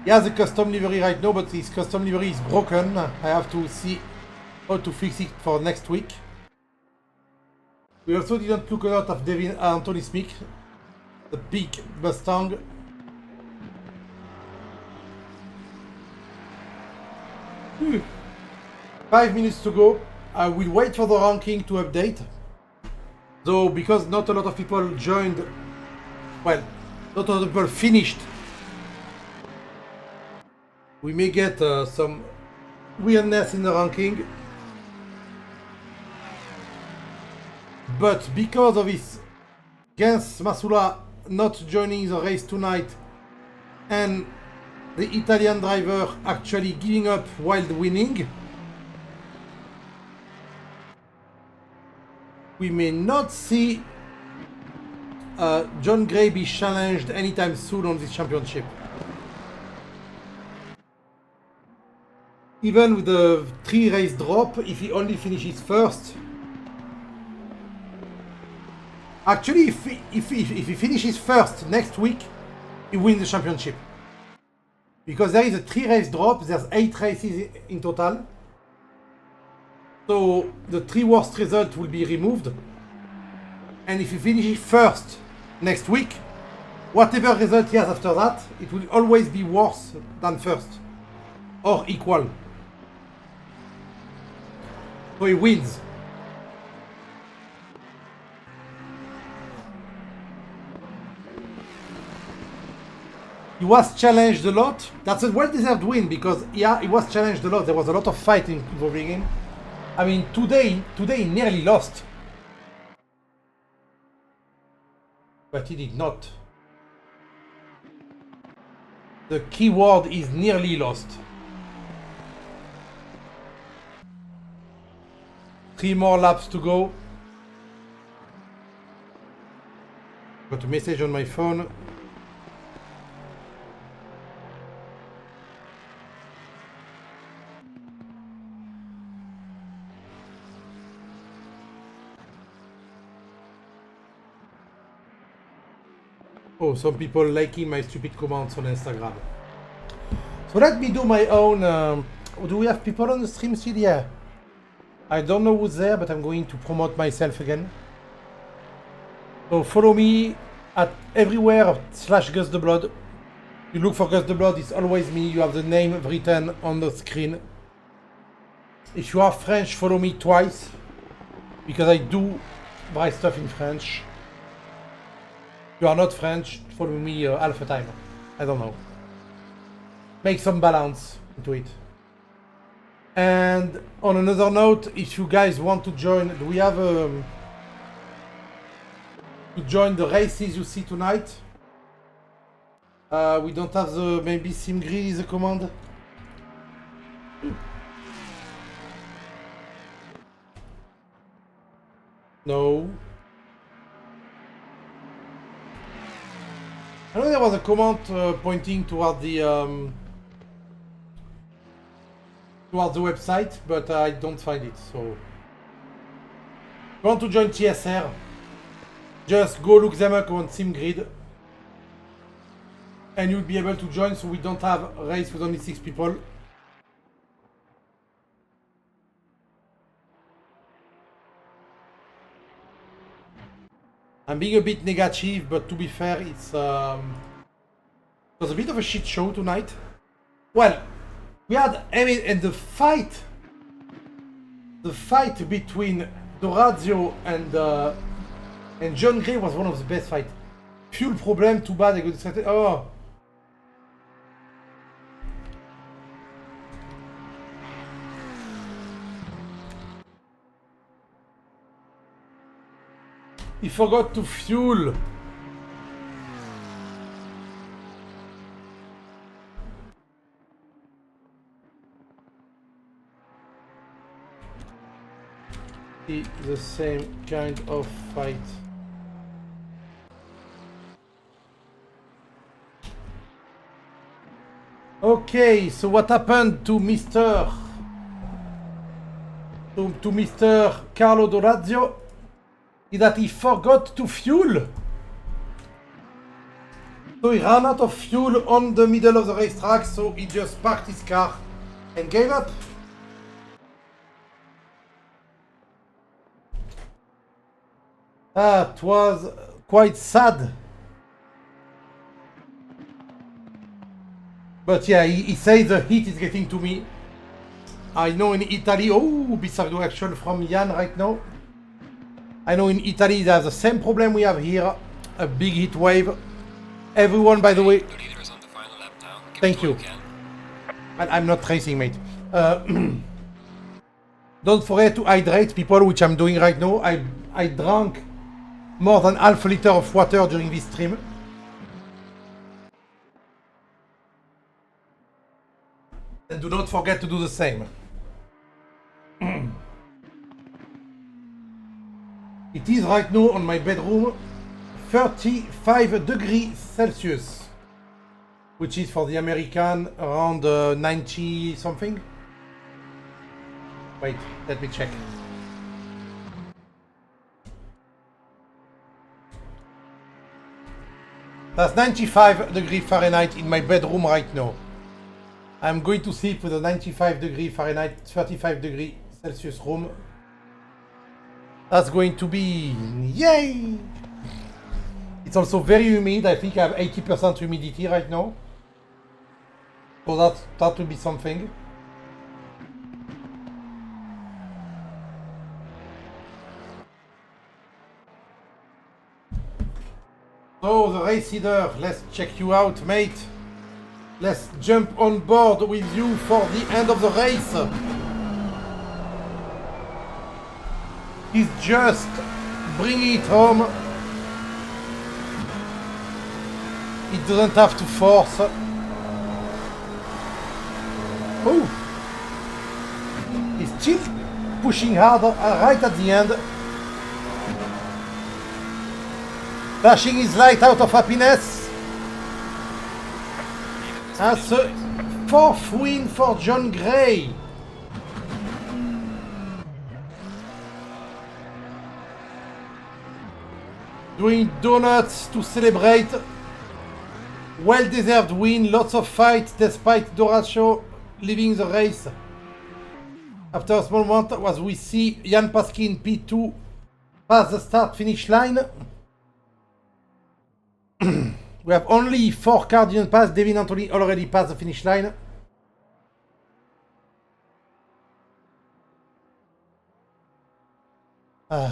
He has a custom livery right now, but his custom livery is broken. I have to see how to fix it for next week. We also didn't look a lot of Devin Anthony Smith, the big Mustang. Whew. 5 minutes to go. I will wait for the ranking to update. Though, because not a lot of people joined, well, not a lot of people finished, we may get some weirdness in the ranking. But because of his Gens Masula not joining the race tonight and the Italian driver actually giving up while winning, we may not see John Gray be challenged anytime soon on this championship. Even with the 3 race drop, if he only finishes first. Actually, if he finishes first next week, he wins the championship. Because there is a 3 race drop, there's 8 races in total. So the 3 worst results will be removed. And if he finishes first next week, whatever result he has after that, it will always be worse than first. Or equal. So he wins. He was challenged a lot. That's a well-deserved win because, yeah, he was challenged a lot. There was a lot of fighting involving him. I mean, today he nearly lost. But he did not. The key word is nearly lost. 3 more laps to go. Got a message on my phone. Oh, some people liking my stupid comments on Instagram. So let me do my own... do we have people on the stream still? Yeah. I don't know who's there, but I'm going to promote myself again. So follow me at everywhere /Gus the Blood. You look for Gus the Blood, it's always me. You have the name written on the screen. If you are French, follow me twice. Because I do buy stuff in French. If you are not French, follow me half the time. I don't know. Make some balance into it. And on another note, if you guys want to join, we have to join the races you see tonight. We don't have the maybe Simgri is a command. No. I know there was a comment pointing toward the website, but I don't find it. So, if you want to join TSR, just go look them up on SimGrid, and you'll be able to join. So we don't have a race with only 6 people. I'm being a bit negative, but to be fair, it was a bit of a shit show tonight. Well, we had, I mean, and the fight between Dorazio and John Gray was one of the best fights. Fuel problem, too bad. I got distracted. Oh. He forgot to fuel. It's the same kind of fight. Okay, so what happened to Mr. Carlo Dorazio is that he forgot to fuel. So he ran out of fuel on the middle of the racetrack, so he just parked his car and gave up. That was quite sad. But yeah, he says the heat is getting to me. I know in Italy, oh, bizarre reaction from Jan right now. I know in Italy they have the same problem we have here, a big heat wave. Everyone, by the way, Good leader is on the final lap now. Give thank it all you. can. And I'm not racing, mate. Don't forget to hydrate, people, which I'm doing right now. I drank more than half a liter of water during this stream. And do not forget to do the same. It is right now on my bedroom 35 degrees Celsius, which is for the American around 90 something. Wait, let me check. That's 95 degrees Fahrenheit in my bedroom right now. I'm going to sleep with a 95 degrees Fahrenheit, 35 degrees Celsius room. That's going to be, yay! It's also very humid. I think I have 80% humidity right now. So that will be something. So the race leader, let's check you out, mate. Let's jump on board with you for the end of the race. He's just bringing it home. He doesn't have to force. Oh! He's still pushing hard right at the end. Flashing his light out of happiness. That's a 4th win for John Gray. Doing donuts to celebrate. Well-deserved win, lots of fights despite Dorazio leaving the race. After a small moment, as we see Jan Paskin P2 pass the start-finish line. We have only 4 cars didn't pass. Devin Anthony already passed the finish line.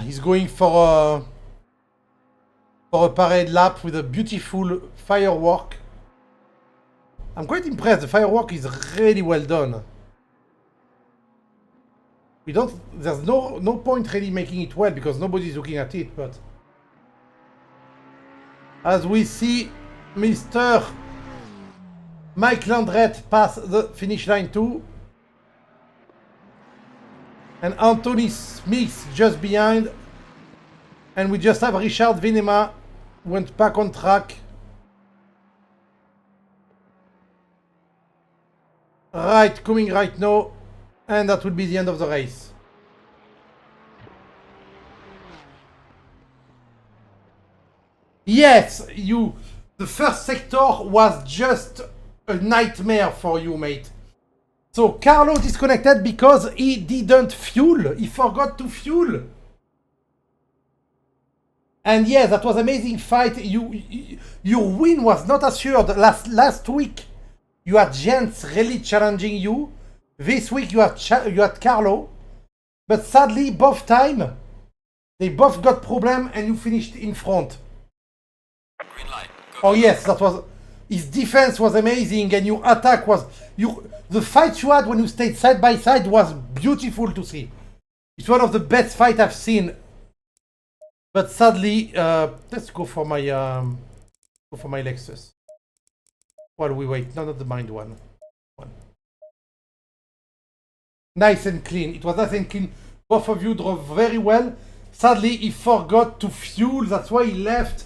He's going for a parade lap with a beautiful firework. I'm quite impressed. The firework is really well done. There's no point really making it well because nobody's looking at it, but as we see Mr. Mike Landrette pass the finish line too. And Anthony Smith just behind. And we just have Richard Venema went back on track. Right, coming right now. And that will be the end of the race. Yes, the first sector was just a nightmare for you, mate. So Carlo disconnected because he didn't fuel. He forgot to fuel. And yes, that was amazing fight. Your win was not assured. Last week, you had Jens really challenging you. This week, you had Carlo. But sadly, both time, they both got problem and you finished in front. Green light. Oh yes, that was... His defense was amazing and your attack was... The fight you had when you stayed side by side was beautiful to see. It's one of the best fights I've seen. But sadly, let's go for my Lexus. While we wait, no, not the mind one. Nice and clean. It was nice and clean. Both of you drove very well. Sadly, he forgot to fuel. That's why he left.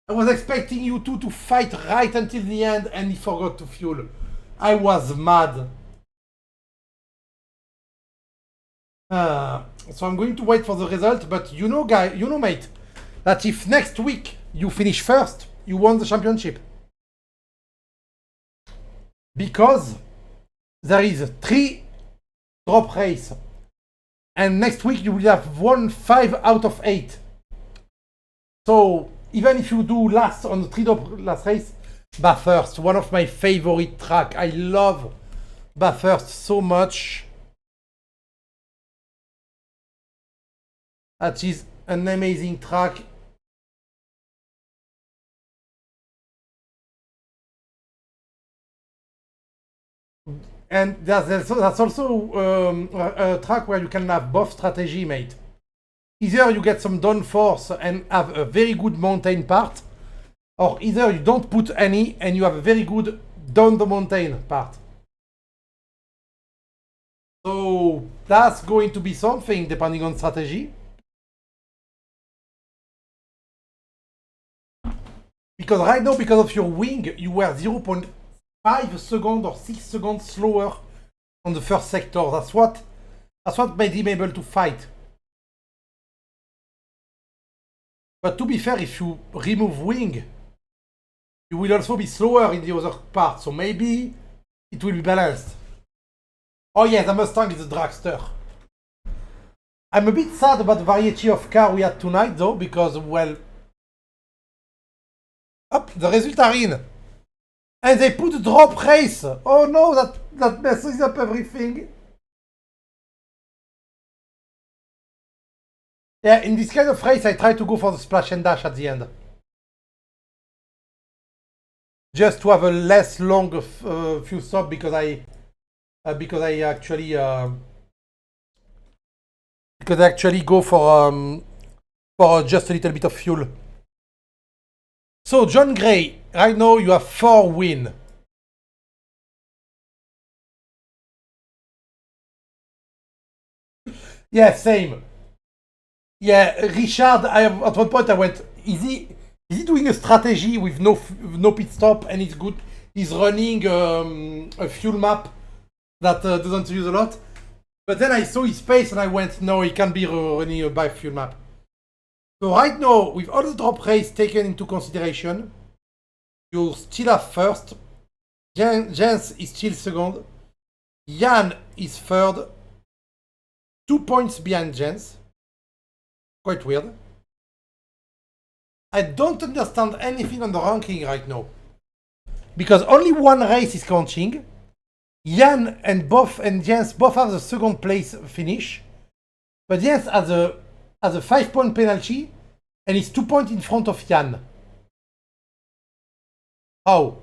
I was expecting you two to fight right until the end, and he forgot to fuel. I was mad. So I'm going to wait for the result, but you know, mate, that if next week you finish first, you won the championship. Because there is 3 drop race, and next week you will have won 5 out of 8. So even if you do last on the 3 drop last race, Bathurst, one of my favorite track. I love Bathurst so much. That is an amazing track. And that's also a track where you can have both strategy, mate. Either you get some downforce and have a very good mountain part, or either you don't put any and you have a very good down the mountain part. So that's going to be something depending on strategy. Because right now, because of your wing, you were 0.5 seconds or 6 seconds slower on the first sector. That's what made him able to fight. But to be fair, if you remove wing, you will also be slower in the other part. So maybe it will be balanced. Oh yeah, the Mustang is a dragster. I'm a bit sad about the variety of car we had tonight though, because, well... Hop, the results are in. And they put a drop race. Oh no, that messes up everything. Yeah, in this kind of race, I try to go for the splash and dash at the end. Just to have a less long few stop because I actually go for just a little bit of fuel. So John Gray, right now you have 4 wins. Yeah, same. Yeah, Richard, at one point I went, is he doing a strategy with no pit stop and it's good? He's running a fuel map that doesn't use a lot. But then I saw his pace and I went, no, he can't be running a bi-fuel map. So right now, with all the drop race taken into consideration, you still have first. Jens is still second. Jan is third. 2 points behind Jens. Quite weird. I don't understand anything on the ranking right now. Because only one race is counting. Jan and Jens both have the second place finish. But Jens has a 5-point penalty and is 2 points in front of Jan. How?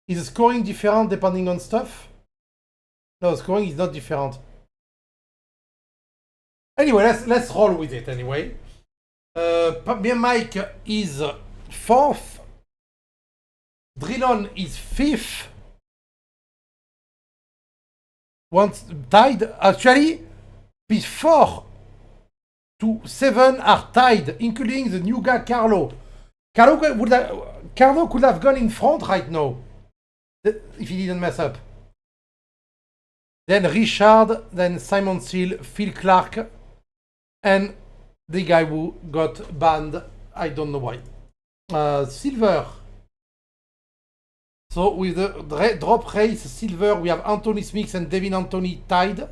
Is the scoring different depending on stuff? No, scoring is not different. Anyway, let's roll with it anyway. Mike is 4th. Drillon is 5th. Once tied, actually, before 2-7 are tied, including the new guy Carlo. Carlo could have gone in front right now if he didn't mess up. Then Richard, then Simon Seal, Phil Clark, and the guy who got banned. I don't know why. Silver. So with the drop race silver, we have Anthony Smith and Devin Anthony tied.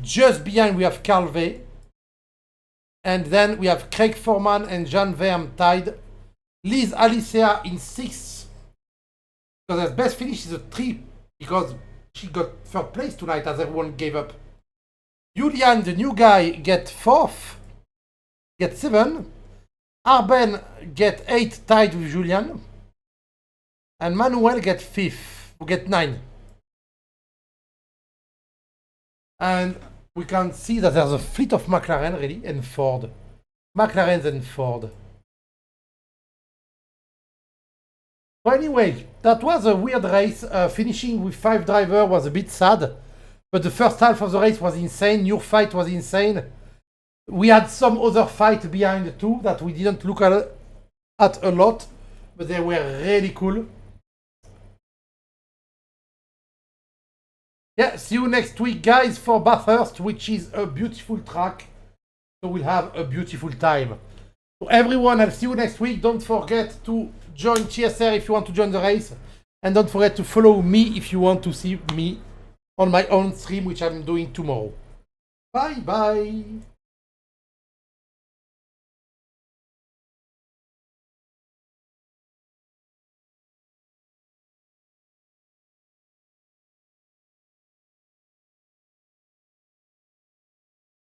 Just behind we have Carl V. And then we have Craig Foreman and Jan Verm tied. Liz Alicea in 6th. Because her best finish is a 3. Because she got 3rd place tonight as everyone gave up. Julian, the new guy, get 4th. Get 7. Arben get 8 tied with Julian. And Manuel get 5th. Who get 9. And we can see that there's a fleet of McLaren really and Ford. McLaren and Ford. So anyway, that was a weird race. Finishing with 5 drivers was a bit sad. But the first half of the race was insane. Your fight was insane. We had some other fight behind too that we didn't look at a lot. But they were really cool. Yeah, see you next week, guys, for Bathurst, which is a beautiful track. So we'll have a beautiful time. So everyone, I'll see you next week. Don't forget to join TSR if you want to join the race. And don't forget to follow me if you want to see me on my own stream, which I'm doing tomorrow. Bye-bye.